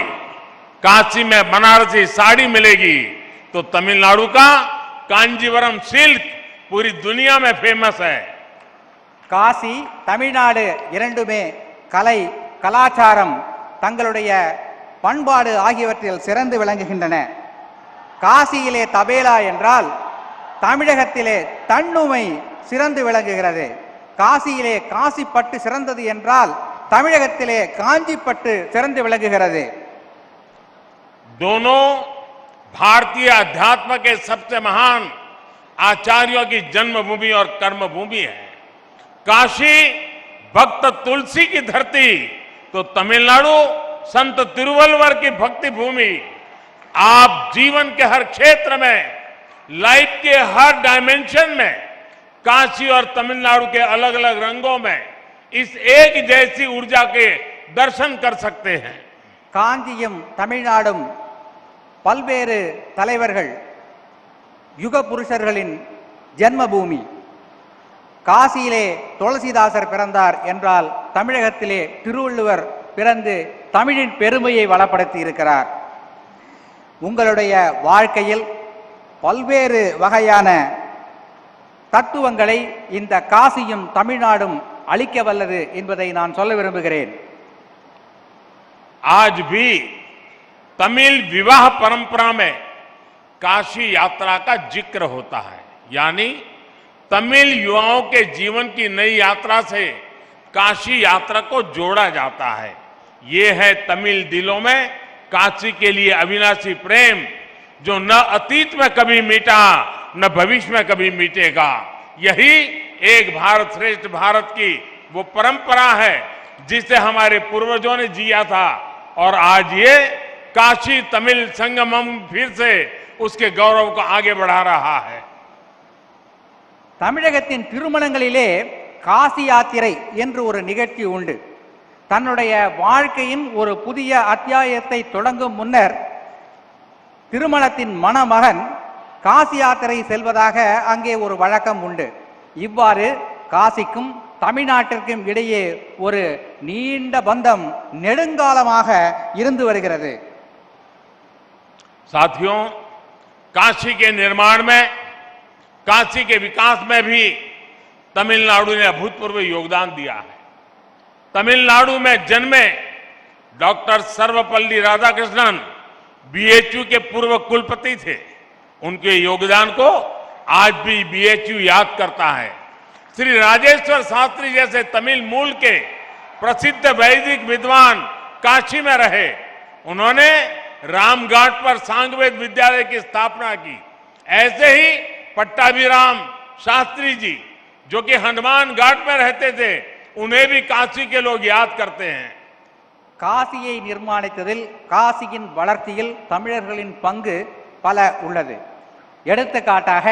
D: काशी में बनारसी साड़ी मिलेगी, तो तमिलनाडु का कांजीवरम सिल्क पूरी दुनिया में फेमस है।
F: காசி தமிழ்நாடு இரண்டுமே கலை, கலாச்சாரம், தங்களுடைய பண்பாடு ஆகியவற்றில் சிறந்து விளங்குகின்றன. காசியிலே தபேலா என்றால் தமிழகத்திலே தன்னுமை சிறந்து விளங்குகிறது. காசியிலே காசிப்பட்டு சிறந்தது என்றால் தமிழகத்திலே காஞ்சிப்பட்டு சிறந்து விளங்குகிறது.
D: दोनों भारतीय अध्यात्म के सबसे महान आचार्यों की जन्मभूमि और कर्मभूमि है। काशी भक्त तुलसी की धरती, तो तमिलनाडु संत तिरुवल्लुवर की भक्ति भूमि आप जीवन के हर क्षेत्र में, लाइफ के हर डायमेंशन में काशी और तमिलनाडु के अलग अलग रंगों में इस एक जैसी ऊर्जा के दर्शन कर सकते हैं।
F: காஞ்சியும் தமிழ்நாடும் பல்வேறு தலைவர்கள் யுக புருஷர்களின் ஜென்மபூமி. காசியிலே துளசிதாசர் பிறந்தார் என்றால் தமிழகத்திலே திருவள்ளுவர் பிறந்து தமிழின் பெருமையை வளப்படுத்தி இருக்கிறார். உங்களுடைய வாழ்க்கையில் பல்வேறு வகையான தத்துவங்களை இந்த காசியும் தமிழ்நாடும் அளிக்க வல்லது என்பதை நான் சொல்ல விரும்புகிறேன்.
D: आज भी तमिल विवाह परंपरा में काशी यात्रा का जिक्र होता है, यानी तमिल युवाओं के जीवन की नई यात्रा से काशी यात्रा को जोड़ा जाता है। ये है तमिल दिलों में काशी के लिए अविनाशी प्रेम, जो न अतीत में कभी मिटा न भविष्य में कभी मिटेगा। यही एक भारत श्रेष्ठ भारत की वो परंपरा है जिसे हमारे पूर्वजों ने जिया था, और आज ये काशी तमिल संगमम फिर से उसके गौरव को आगे बढ़ा रहा है।
F: தமிழகத்தின் திருமணங்களிலே காசி யாத்திரை என்று ஒரு நிகழ்ச்சி உண்டு. தன்னுடைய வாழ்க்கையின் ஒரு புதிய அத்தியாயத்தை தொடங்கும் முன்னர் திருமணத்தின் மணமகன் காசி யாத்திரை செல்வதாக அங்கே ஒரு வழக்கம் உண்டு. இவ்வாறு காசிக்கும் தமிழ்நாட்டிற்கும் இடையே ஒரு நீண்ட பந்தம் நெடுங்காலமாக இருந்து வருகிறது.
D: साथियों, काशी के निर्माण में, काशी के विकास में भी तमिलनाडु ने अभूतपूर्व योगदान दिया है। तमिलनाडु में जन्मे डॉक्टर सर्वपल्ली राधाकृष्णन बीएचयू के पूर्व कुलपति थे। उनके योगदान को आज भी बीएचयू याद करता है। श्री राजेश्वर शास्त्री जैसे तमिल मूल के प्रसिद्ध वैदिक विद्वान काशी में रहे। उन्होंने रामघाट पर सांगवेद विद्यालय की स्थापना की। ऐसे ही पट्टाभिराम शास्त्री जी, जो कि हनुमान घाट में रहते थे, उन्हें भी काशी के लोग याद करते हैं।
F: காசியை நிர்மாணித்ததில் காசியின் வளர்ச்சியில் தமிழர்களின் பங்கு பல உள்ளது. எடுத்துக்காட்டாக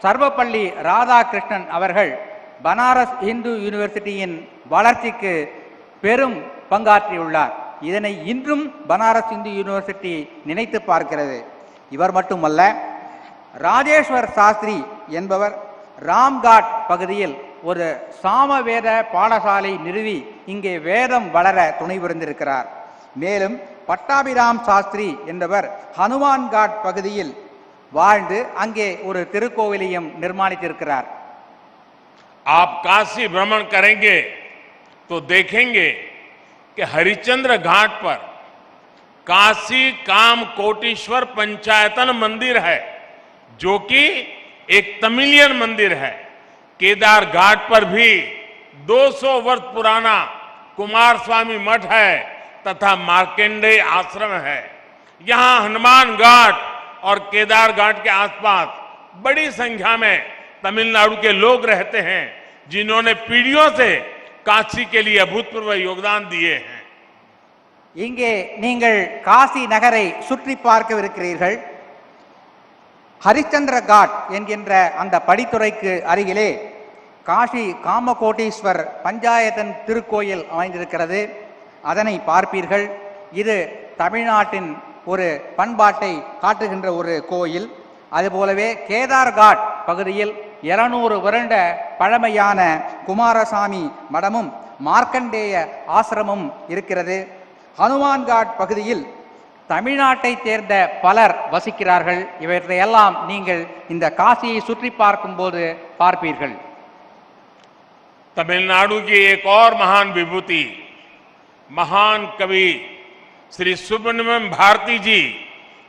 F: சர்வப்பள்ளி ராதாகிருஷ்ணன் அவர்கள் பனாரஸ் இந்து யூனிவர்சிட்டியின் வளர்ச்சிக்கு பெரும் பங்காற்றியுள்ளார். இதனை இன்றும் பனாரஸ் இந்து யூனிவர்சிட்டி நினைத்து பார்க்கிறது. இவர் மட்டுமல்ல, ராஜேஸ்வர் சாஸ்திரி என்பவர் ராம்காட் பகுதியில் ஒரு சாமவேத பாடசாலை நிறுவி இங்கே வேதம் வளர துணை புரிந்திருக்கிறார். மேலும் பட்டாபிராம் சாஸ்திரி என்பவர் ஹனுமான்காட் பகுதியில் வாழ்ந்து அங்கே ஒரு திருக்கோவிலையும் நிர்மாணித்திருக்கிறார்.
D: आप काशी भ्रमण करेंगे तो देखेंगे कि हरिश्चंद्र घाट पर काशी काम कोटीश्वर पंचायतन मंदिर है, जो कि एक तमिलियन मंदिर है। केदार घाट पर भी 200 वर्ष पुराना कुमार स्वामी मठ है तथा मार्कंडेय आश्रम है। यहाँ हनुमान घाट और केदार घाट के आसपास बड़ी संख्या में तमिलनाडु के लोग रहते हैं, जिन्होंने पीढ़ियों से काशी के लिए अभूतपूर्व योगदान दिए हैं।
F: இங்கே நீங்கள் காசி நகரை சுற்றி பார்க்கவிருக்கிறீர்கள். ஹரிச்சந்திர காட் என்கின்ற அந்த படித்துறைக்கு அருகிலே காசி காமகோட்டீஸ்வர் பஞ்சாயத்தன் திருக்கோயில் அமைந்திருக்கிறது. அதனை பார்ப்பீர்கள். இது தமிழ்நாட்டின் ஒரு பண்பாட்டை காட்டுகின்ற ஒரு கோயில். அதுபோலவே கேதார்காட் பகுதியில் 200 வருட பழமையான குமாரசாமி மடமும் மார்க்கண்டேய ஆசிரமும் இருக்கிறது. ஹனுமான்காட் பகுதியில் தமிழ்நாட்டை சேர்ந்த பலர் வசிக்கிறார்கள். இவற்றையெல்லாம் நீங்கள் இந்த காசியை சுற்றி பார்க்கும்போது பார்ப்பீர்கள்.
D: तमिलनाडु की एक और महान विभूति, महान कवि श्री सुब्रमण्यम भारती जी,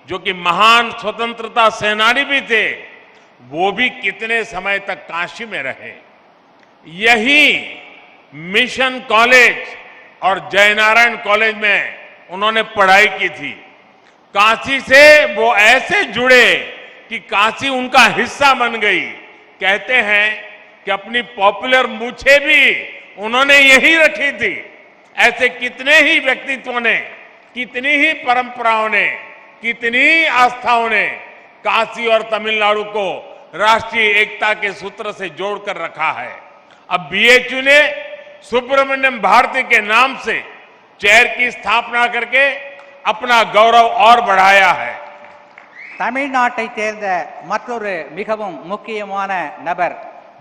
D: जो कि महान स्वतंत्रता सेनानी भी थे, वो भी कितने समय तक काशी में रहे। यही मिशन कॉलेज और जयनारायण कॉलेज में उन्होंने पढ़ाई की थी। काशी से वो ऐसे जुड़े कि काशी उनका हिस्सा बन गई। कहते हैं कि अपनी पॉपुलर मूछें भी उन्होंने यही रखी थी। ऐसे कितने ही व्यक्तित्वों ने कितनी ही परंपराओं ने, कितनी ही आस्थाओं ने काशी और तमिलनाडु को राष्ट्रीय एकता के सूत्र से जोड़कर रखा है। अब बीएचयू ने सुब्रमण्यम भारती के नाम से चेयर की स्थापना करके अपना गौरव और बढ़ाया है।
F: தமிழ்நாட்டைச் சேர்ந்த மற்றொரு மிகவும் முக்கியமான நபர்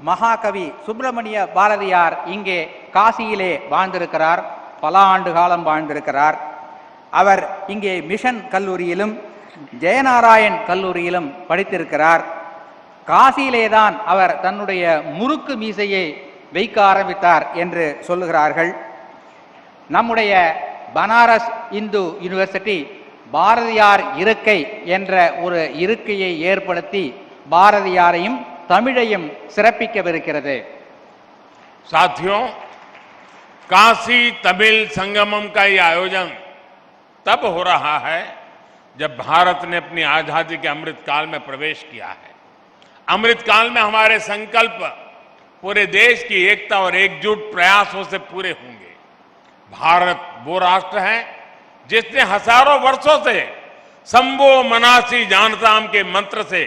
F: மகாகவி சுப்பிரமணிய பாரதியார் இங்கே காசியிலே வாழ்ந்திருக்கிறார். பல ஆண்டு காலம் வாழ்ந்திருக்கிறார். அவர் இங்கே மிஷன் கல்லூரியிலும் ஜெயநாராயண் கல்லூரியிலும் படித்திருக்கிறார். காசியிலேதான் அவர் தன்னுடைய முறுக்கு மீசையை வைக்க ஆரம்பித்தார் என்று சொல்லுகிறார்கள். நம்முடைய பனாரஸ் இந்து யூனிவர்சிட்டி பாரதியார் இருக்கை என்ற ஒரு இருக்கையை ஏற்படுத்தி பாரதியாரையும் தமிழையும் சிறப்பிக்கவிருக்கிறது.
D: साथियों, काशी तमिल संगमम का ये आयोजन तब हो रहा है जब भारत ने अपनी आजादी के अमृत काल में प्रवेश किया है। अमृत काल में हमारे संकल्प पूरे देश की एकता और एकजुट प्रयासों से पूरे होंगे। भारत वो राष्ट्र है जिसने हजारों वर्षों से संबो मनासी जानताम के मंत्र से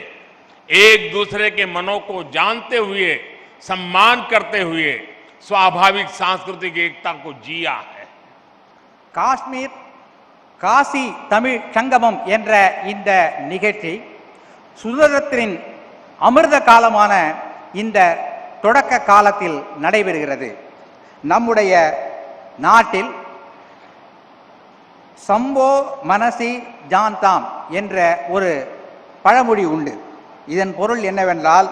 D: एक दूसरे के मनों को जानते हुए, सम्मान करते हुए स्वाभाविक सांस्कृतिक एकता को जिया है।
F: காஷ்மீர் காசி தமிழ் சங்கமம் என்ற இந்த நிகழ்ச்சி சுதந்திரத்தின் அமிர்த காலமான இந்த தொடக்க காலத்தில் நடைபெறுகிறது. நம்முடைய நாட்டில் சம்போ மனசி ஜான்தாம் என்ற ஒரு பழமொழி உண்டு. இதன் பொருள் என்னவென்றால்,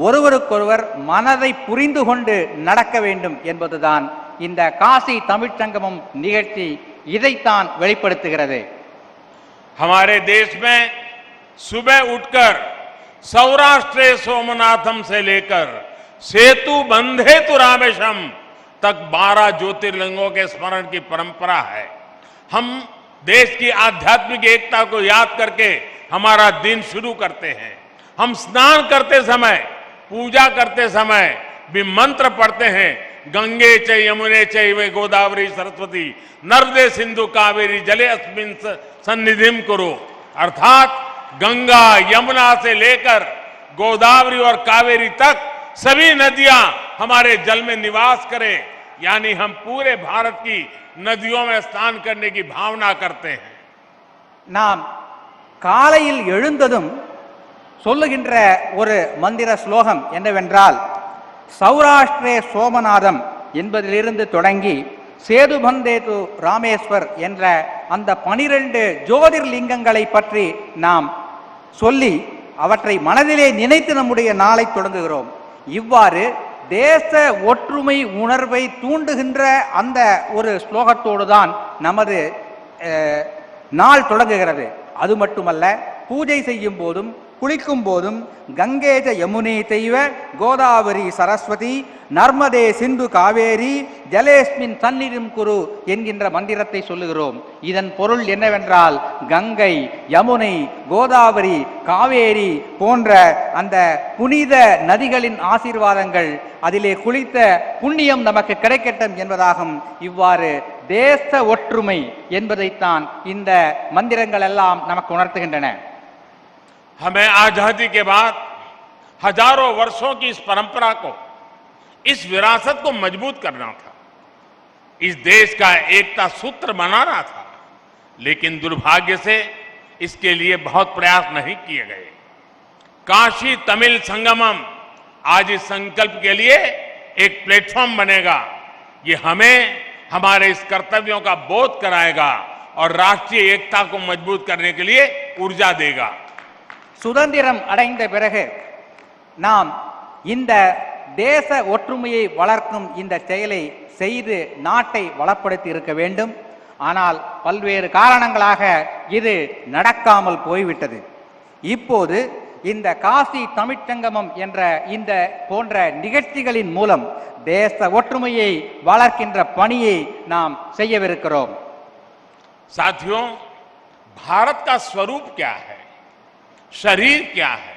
F: ஒருவருக்கொருவர் மனதை புரிந்து கொண்டு நடக்க வேண்டும் என்பதுதான் இந்த காசி தமிழ்ச்சங்கமம் நிகழ்ச்சி இதைத்தான் வெளிப்படுத்துகிறது.
D: हमारे देश में सुबह उठकर सौराष्ट्र सोमनाथम से लेकर सेतु बंधे तु रामेशम तक 12 ज्योतिर्लिंगों के स्मरण की परंपरा है। हम देश की आध्यात्मिक एकता को याद करके हमारा दिन शुरू करते हैं। हम स्नान करते समय, पूजा करते समय भी मंत्र पढ़ते हैं, गंगे च यमुने चैव गोदावरी सरस्वती नर्मदे सिंधु कावेरी जले अस्मिन् सन्निधिम कुरु। अर्थात गंगा यमुना से लेकर गोदावरी और कावेरी तक सभी नदियां हमारे जल में निवास करें, यानी हम पूरे भारत की नदियों में स्नान करने की भावना करते हैं।
F: நாம் காலையில் எழுந்ததும் சொல்லுகின்ற ஒரு மந்திர ஸ்லோகம் என்னவென்றால், சௌராஷ்டிரே சோமநாதம் என்பதிலிருந்து தொடங்கி சேதுபந்தேது ராமேஸ்வர் என்ற அந்த 12 ஜோதிர்லிங்கங்களை பற்றி நாம் சொல்லி அவற்றை மனதிலே நினைத்து நம்முடைய நாளை தொடங்குகிறோம். இவ்வாறு தேச ஒற்றுமை உணர்வை தூண்டுகின்ற அந்த ஒரு ஸ்லோகத்தோடு தான் நமது நாள் தொடங்குகிறது. அது மட்டுமல்ல, பூஜை செய்யும் போதும் குளிக்கும் போதும் கங்கேஜ யமுனே தெய்வ கோதாவரி சரஸ்வதி நர்மதே சிந்து காவேரி ஜலேஸ்மின் சந்நிதிம் குரு என்கின்ற மந்திரத்தை சொல்லுகிறோம். இதன் பொருள் என்னவென்றால், கங்கை, யமுனை, கோதாவரி, காவேரி போன்ற அந்த புனித நதிகளின் ஆசீர்வாதங்கள், அதிலே குளித்த புண்ணியம் நமக்கு கிடைக்கட்டும் என்பதாகும். இவ்வாறு தேச ஒற்றுமை என்பதைத்தான் இந்த மந்திரங்கள் எல்லாம் நமக்கு உணர்த்துகின்றன.
D: हमें आजादी के बाद हजारों वर्षों की इस परंपरा को, इस विरासत को मजबूत करना था, इस देश का एकता सूत्र बनाना था। लेकिन दुर्भाग्य से इसके लिए बहुत प्रयास नहीं किए गए। काशी तमिल संगमम आज इस संकल्प के लिए एक प्लेटफॉर्म बनेगा। ये हमें हमारे इस कर्तव्यों का बोध कराएगा और राष्ट्रीय एकता को मजबूत करने के लिए ऊर्जा देगा।
F: சுதந்திரம் அடைந்த பிறகு நாம் இந்த தேச ஒற்றுமையை வளர்க்கும் இந்த செயலை செய்து நாட்டை வளப்படுத்தி இருக்க வேண்டும். ஆனால் பல்வேறு காரணங்களாக இது நடக்காமல் போய்விட்டது. இப்போது இந்த காசி தமிழ்ச்சங்கமம் என்ற இந்த போன்ற நிகழ்ச்சிகளின் மூலம் தேச ஒற்றுமையை வளர்க்கின்ற பணியை நாம் செய்யவிருக்கிறோம்.
D: साथियों, भारत का स्वरूप क्या है, शरीर क्या है,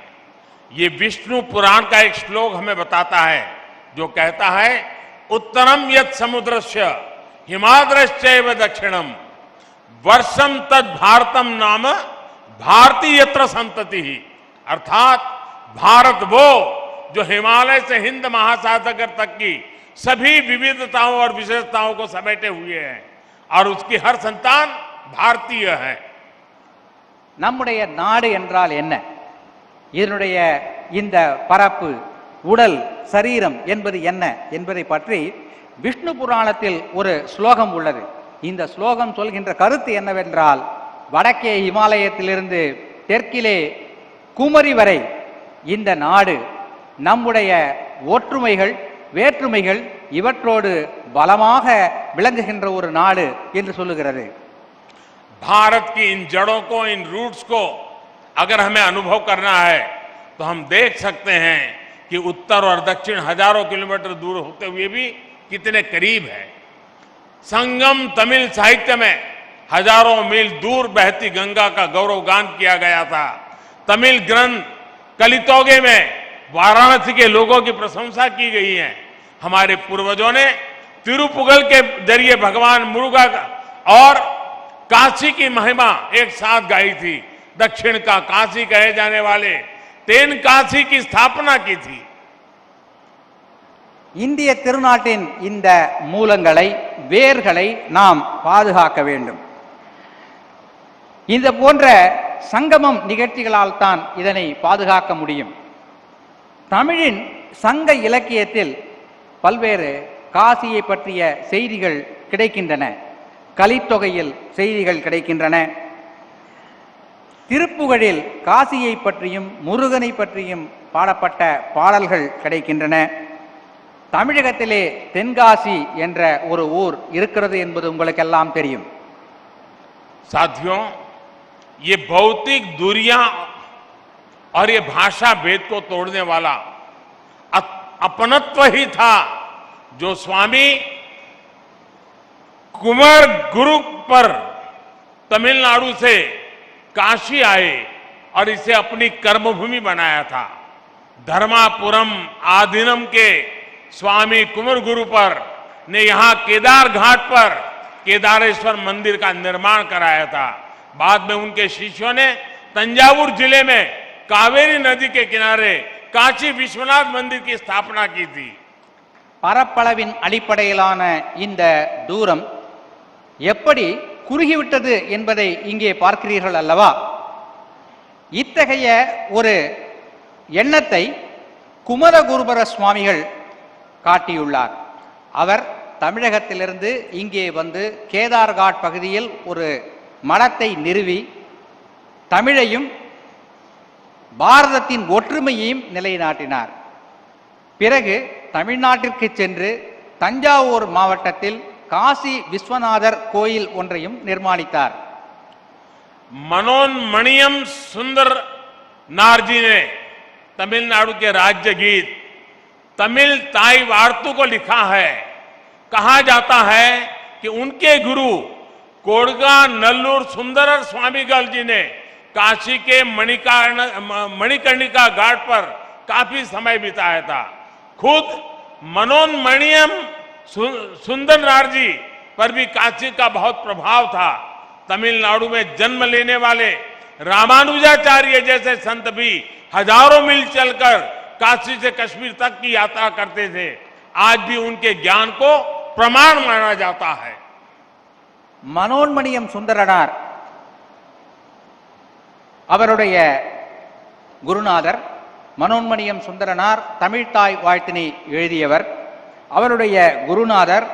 D: ये विष्णु पुराण का एक श्लोक हमें बताता है, जो कहता है उत्तरम यत् समुद्रस्य हिमाद्रश्चैव दक्षिणम वर्षम तद भारतम नाम भारतीयत्र संतति ही, अर्थात भारत वो जो हिमालय से हिंद महासागर तक की सभी विविधताओं और विशेषताओं को समेटे हुए हैं और उसकी हर संतान भारतीय है।
F: நம்முடைய நாடு என்றால் என்ன, இதனுடைய இந்த பரப்பு, உடல், சரீரம் என்பது என்ன என்பதை பற்றி விஷ்ணு புராணத்தில் ஒரு ஸ்லோகம் உள்ளது. இந்த ஸ்லோகம் சொல்கின்ற கருத்து என்னவென்றால், வடக்கே இமாலயத்திலிருந்து தெற்கிலே குமரி வரை இந்த நாடு நம்முடைய ஒற்றுமைகள், வேற்றுமைகள் இவற்றோடு பலமாக விளங்குகின்ற ஒரு நாடு என்று சொல்லுகிறது.
D: भारत की इन जड़ों को, इन रूट्स को अगर हमें अनुभव करना है तो हम देख सकते हैं कि उत्तर और दक्षिण हजारों किलोमीटर दूर होते हुए भी कितने करीब है। संगम तमिल साहित्य में हजारों मील दूर बहती गंगा का गौरव गान किया गया था। तमिल ग्रंथ कलितोगे में वाराणसी के लोगों की प्रशंसा की गई है। हमारे पूर्वजों ने तिरुपुगल के जरिए भगवान मुरुगा और काशी की महिमा एक साथ गाई थी। दक्षिण का काशी कहे जाने वाले तेन काशी की स्थापना की थी।
F: இந்திய திருநாட்டின் இந்த மூலங்களை, வேர்களை நாம் பாதுகாக்க வேண்டும். இந்த போன்ற சங்கமம் நிகழ்ச்சிகளால் தான் இதனை பாதுகாக்க முடியும். தமிழின் சங்க இலக்கியத்தில் பல்வேறு காசியை பற்றிய செய்திகள் கிடைக்கின்றன. கலித்தொகையில் செய்திகள் கிடைக்கின்றன. திருப்புகழில் காசியை பற்றியும் முருகனை பற்றியும் பாடப்பட்ட பாடல்கள் கிடைக்கின்றன. தமிழகத்திலே தென்காசி என்ற ஒரு ஊர் இருக்கிறது என்பது உங்களுக்கெல்லாம் தெரியும்.
D: साथियों, ये भौतिक दूरियां और ये भाषा भेद को तोड़ने वाला अपनत्व ही था जो स्वामी कुमार गुरु पर तमिलनाडु से काशी आए और इसे अपनी कर्मभूमि बनाया था। धर्मापुरम आधीनम के स्वामी कुमार गुरु पर ने यहां केदार घाट पर केदारेश्वर मंदिर का निर्माण कराया था। बाद में उनके शिष्यों ने तंजावुर जिले में कावेरी नदी के किनारे काशी विश्वनाथ मंदिर की स्थापना की थी।
F: பரப்பளவின் அடிப்படையிலான இந்த தூரம் எப்படி குறுகிவிட்டது என்பதை இங்கே பார்க்கிறீர்கள் அல்லவா? இத்தகைய ஒரு எண்ணத்தை குமரகுருபர சுவாமிகள் காட்டியுள்ளார். அவர் தமிழகத்திலிருந்து இங்கே வந்து கேதார்காட் பகுதியில் ஒரு மடத்தை நிறுவி தமிழையும் பாரதத்தின் ஒற்றுமையையும் நிலைநாட்டினார். பிறகு தமிழ்நாட்டிற்கு சென்று தஞ்சாவூர் மாவட்டத்தில் காசி விஸ்வநாதர் கோயில் ஒன்றையும் நிர்மாணித்தார்.
D: मनोन्मणियम सुंदर नारजी ने तमिलनाडु के राज्य गीत तमिल ताई वार्तु को लिखा है। कहा जाता है कि उनके गुरु कोडगा नल्लूर सुंदरर स्वामीगल जी ने काशी के मणिकर्णिका घाट पर काफी समय बिताया था। खुद मनोन्मणियम सुंदर नारजी पर भी काशी का बहुत प्रभाव था। तमिलनाडु में जन्म लेने वाले रामानुजाचार्य जैसे संत भी हजारों मील चलकर काशी से कश्मीर तक की यात्रा करते थे। आज भी उनके ज्ञान को प्रमाण माना जाता है।
F: மனோன்மணியம் சுந்தரனார் அவருடைய குருநாதர். மனோன்மணியம் சுந்தரனார் தமிழ்த்தாய் வாழ்த்தினை எழுதியவர். அவருடைய குருநாதர்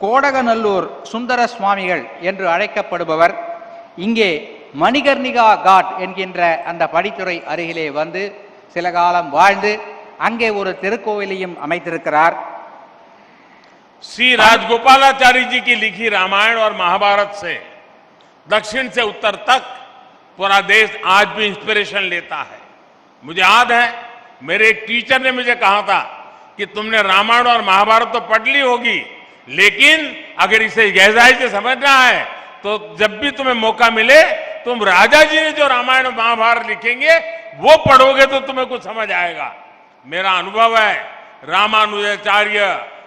F: கோடகநல்லூர் சுந்தர சுவாமிகள் என்று அழைக்கப்படுபவர். இங்கே மணிகர்ணிகா காட் என்கின்ற அந்த படித்துறை அருகிலே வந்து சில காலம் வாழ்ந்து அங்கே ஒரு திருக்கோவிலையும் அமைத்திருக்கிறார்.
D: श्री राजगोपालाचार्य जी की लिखी रामायण और महाभारत से दक्षिण से उत्तर तक पूरा देश आज भी इंस्पिरेशन लेता है। मुझे याद है मेरे एक टीचर ने मुझे कहा था कि तुमने रामायण और महाभारत तो पढ़ ली होगी, लेकिन अगर इसे गहराई से समझना है तो जब भी तुम्हें मौका मिले तुम राजा जी ने जो रामायण और महाभारत लिखेंगे वो पढ़ोगे तो तुम्हें कुछ समझ आएगा। मेरा अनुभव है रामानुजाचार्य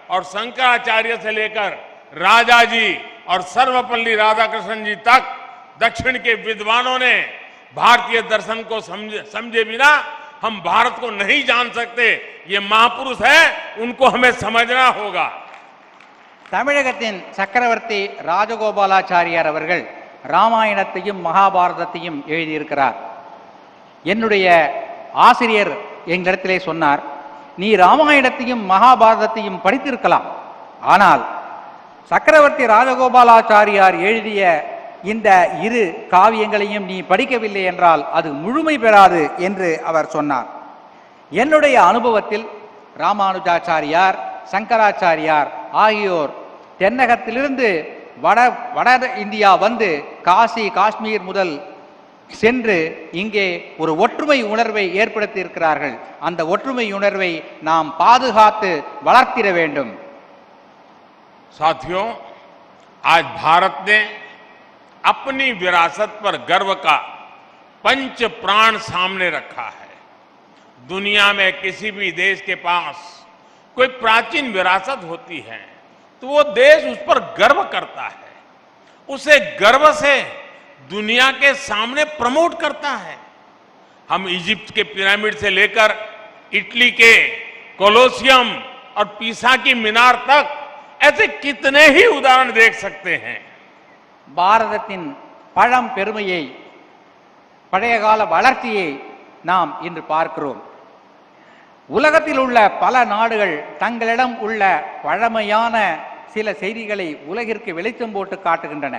D: और शंकराचार्य से लेकर राजा जी और सर्वपल्ली राधाकृष्णन जी तक दक्षिण के विद्वानों ने भारतीय दर्शन को समझे बिना हम भारत को नहीं जान सकते। ये महापुरुष है, उनको हमें समझना होगा।
F: தமிழகத்தின் சக்கரவர்த்தி ராஜகோபாலாச்சாரியார் அவர்கள் ராமாயணத்தையும் மகாபாரதத்தையும் எழுதியிருக்கிறார். என்னுடைய ஆசிரியர் எங்களிடத்திலே சொன்னார், நீ ராமாயணத்தையும் மகாபாரதத்தையும் படித்திருக்கலாம், ஆனால் சக்கரவர்த்தி ராஜகோபாலாச்சாரியார் எழுதிய இந்த இரு காவியங்களையும் நீ படிக்கவில்லை என்றால் அது முழுமை பெறாது என்று அவர் சொன்னார். என்னுடைய அனுபவத்தில் ராமானுஜாச்சாரியார், சங்கராச்சாரியார் ஆகியோர் தென்னகத்திலிருந்து வட இந்தியா வந்து காசி காஷ்மீர் முதல் சென்று இங்கே ஒரு ஒற்றுமை உணர்வை ஏற்படுத்தி இருக்கிறார்கள். அந்த ஒற்றுமை உணர்வை நாம் பாதுகாத்து வளர்த்திட வேண்டும்.
D: साथियों, आज भारत ने अपनी विरासत पर गर्व का पंच प्राण सामने रखा है। दुनिया में किसी भी देश के पास कोई प्राचीन विरासत होती है तो वो देश उस पर गर्व करता है, उसे गर्व से दुनिया के सामने प्रमोट करता है। हम इजिप्ट के पिरामिड से लेकर इटली के कोलोसियम और पीसा की मीनार तक ऐसे कितने ही उदाहरण देख सकते हैं।
F: பாரதத்தின் பழம் பெருமையை, பழைய கால வளர்ச்சியை நாம் இன்று பார்க்கிறோம். உலகத்தில் உள்ள பல நாடுகள் தங்களிடம் உள்ள பழமையான சில செய்திகளை உலகிற்கு வெளிச்சம் போட்டு காட்டுகின்றன.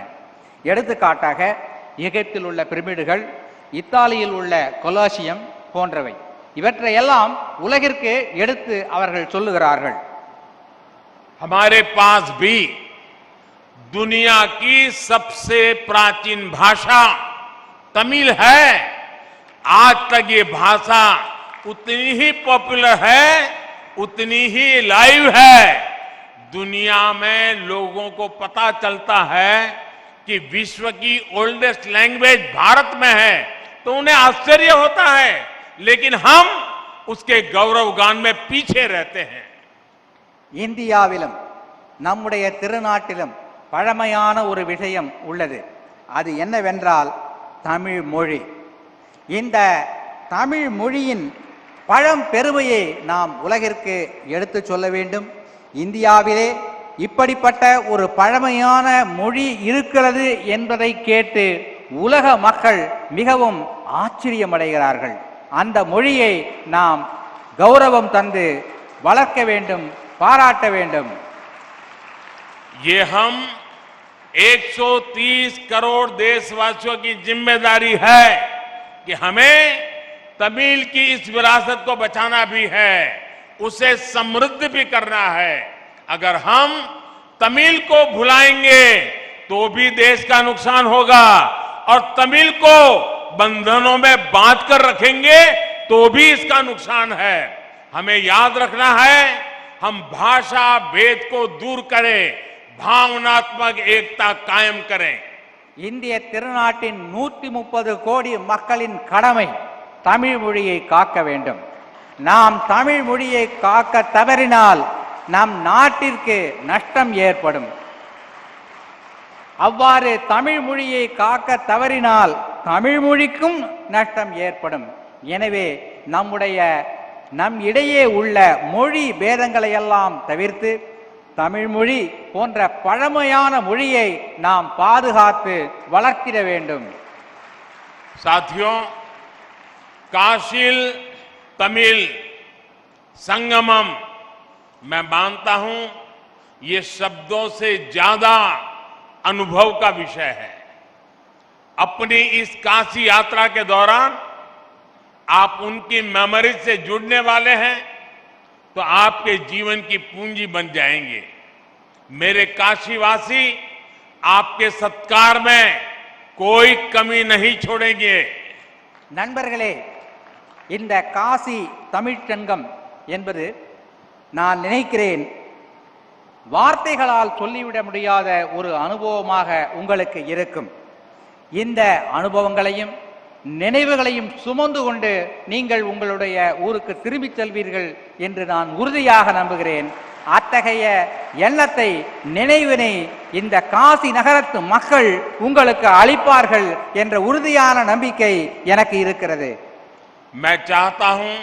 F: எடுத்துக்காட்டாக எகிப்தில் உள்ள பிரமிடுகள், இத்தாலியில் உள்ள கொலோசியம் போன்றவை. இவற்றையெல்லாம் உலகிற்கு எடுத்து அவர்கள் சொல்லுகிறார்கள்.
D: हमारे पास भी दुनिया की सबसे प्राचीन भाषा तमिल है। आज तक ये भाषा उतनी ही पॉपुलर है, उतनी ही लाइव है। दुनिया में लोगों को पता चलता है कि विश्व की ओल्डेस्ट लैंग्वेज भारत में है तो उन्हें आश्चर्य होता है, लेकिन हम उसके गौरवगान में पीछे रहते हैं।
F: இந்தியாவிலும் நம்முடைய திருநாட்டிலும் பழமையான ஒரு விஷயம் உள்ளது. அது என்னவென்றால் தமிழ் மொழி. இந்த தமிழ் மொழியின் பழம் பெருமையை நாம் உலகிற்கு எடுத்து சொல்ல வேண்டும். இந்தியாவிலே இப்படிப்பட்ட ஒரு பழமையான மொழி இருக்கிறது என்பதை கேட்டு உலக மக்கள் மிகவும் ஆச்சரியமடைகிறார்கள். அந்த மொழியை நாம் கௌரவம் தந்து வளர்க்க வேண்டும், பாராட்ட வேண்டும்.
D: ये हम 130 करोड़ देशवासियों की जिम्मेदारी है कि हमें तमिल की इस विरासत को बचाना भी है, उसे समृद्ध भी करना है। अगर हम तमिल को भुलाएंगे तो भी देश का नुकसान होगा और तमिल को बंधनों में बांध कर रखेंगे तो भी इसका नुकसान है। हमें याद रखना है, हम भाषा भेद को दूर करें, भावनात्मक एकता कायम करें।
F: இந்திய திருநாட்டின் 130 கோடி மக்களின் கடமை தமிழ் மொழியை காக்க வேண்டும். நாம் தமிழ் மொழியை காக்க தவறினால் நம் நாட்டிற்கு நஷ்டம் ஏற்படும். அவ்வாறு தமிழ் மொழியை காக்க தவறினால் தமிழ் மொழிக்கும் நஷ்டம் ஏற்படும். எனவே நம் இடையே உள்ள மொழி பேதங்களை எல்லாம் தவிர்த்து தமிழ் மொழி போன்ற பழமையான மொழியை நாம் பாதுகாத்து வளர்த்திட வேண்டும்.
D: साथियों, काशील तमिल संगमम मैं मानता हूं ये शब्दों से ज्यादा अनुभव का विषय है। अपनी इस काशी यात्रा के दौरान आप उनकी मेमोरी से जुड़ने वाले हैं तो आपके जीवन की पूंजी बन जाएंगे। मेरे काशीवासी आपके सत्कार में कोई कमी नहीं छोड़ेंगे।
F: நண்பர்களே, இந்த காசி தமிழ்ச்சங்கம் என்பது நான் நினைக்கிறேன் வார்த்தைகளால் சொல்லிவிட முடியாத ஒரு அனுபவமாக உங்களுக்கு இருக்கும். இந்த அனுபவங்களையும் நினைவுகளையும் சுமந்து கொண்டு நீங்கள் உங்களுடைய ஊருக்கு திரும்பிச் செல்வீர்கள் என்று நான் உறுதியாக நம்புகிறேன். அத்தகைய எண்ணத்தை நினைவினை இந்த காசி நகரத்து மக்கள் உங்களுக்கு அளிப்பார்கள் என்ற உறுதியான நம்பிக்கை எனக்கு இருக்கிறது.
D: मैं चाहता हूं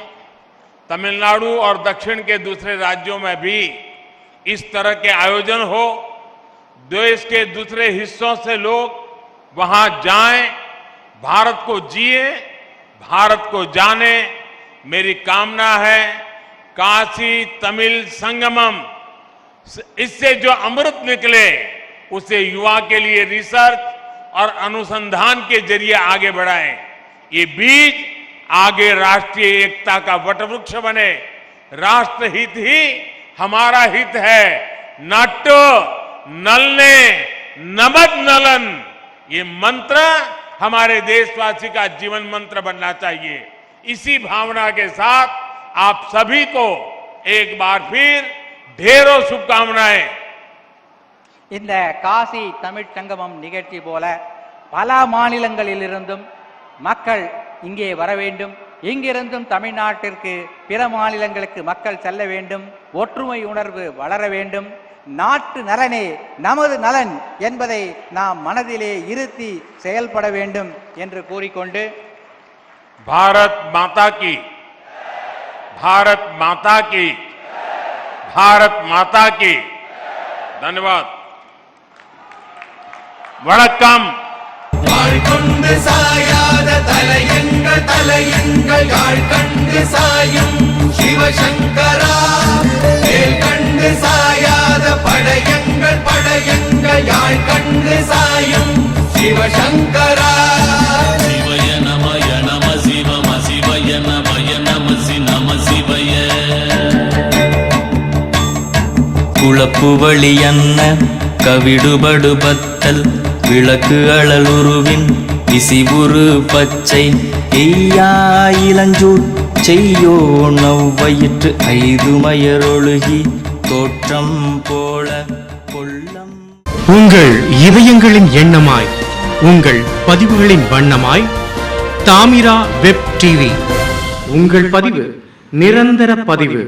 D: तमिलनाडु और दक्षिण के दूसरे राज्यों में भी इस तरह के आयोजन हो, देश के दूसरे हिस्सों से लोग वहां जाएं, भारत को जिए, भारत को जाने। मेरी कामना है काशी तमिल संगमम, इससे जो अमृत निकले उसे युवा के लिए रिसर्च और अनुसंधान के जरिए आगे बढ़ाएं। ये बीज आगे राष्ट्रीय एकता का वटवृक्ष बने। राष्ट्र हित ही हमारा हित है। नाट्य नलने नमद नलन, ये मंत्र हमारे देशवासी का जीवन मंत्र बनना चाहिए। इसी भावना के साथ आप सभी को एक बार फिर ढेरों शुभकामनाएं।
F: இந்த காசி தமிழ் சங்கமம் நிகழ்ச்சி போல பல மாநிலங்களிலிருந்தும் மக்கள் இங்கே வர வேண்டும். இங்கிருந்தும் தமிழ்நாட்டிற்கு பிற மாநிலங்களுக்கு மக்கள் செல்ல வேண்டும். ஒற்றுமை உணர்வு வளர வேண்டும். நாட்டு நலனே நமது நலன் என்பதை நாம் மனதிலே இருத்தி செயல்பட வேண்டும் என்று கூறிக்கொண்டு
D: भारत माता की, भारत माता की, भारत माता की। धन्यवाद। वणक्कम।
G: வாழ்கொண்டு சாயாத தலையங்கள் தலையங்கள் யாழ்கண்டு சாயும் சிவசங்கரா, வேல்கண்டு சாயாத படையங்கள் படையங்கள் யாழ்கண்டு சாயும் சிவசங்கரா.
H: சிவய நமய நம சிவம சிவய நமய நம சி நம சிவய. குழப்பு வழியன்ன கவிடுபடு பத்தல் விளக்கு அழலுருவின் விசிபுரு பச்சை எய்யா இளஞ்சூர் செய்யோ நவ்வயிற்று ஐதுமயரொழுகி தோற்றம் போல கொள்ளம்.
I: உங்கள் இதயங்களின் எண்ணமாய், உங்கள் பதிவுகளின் வண்ணமாய் தாமிரா வெப் டிவி. உங்கள் பதிவு நிரந்தர பதிவு.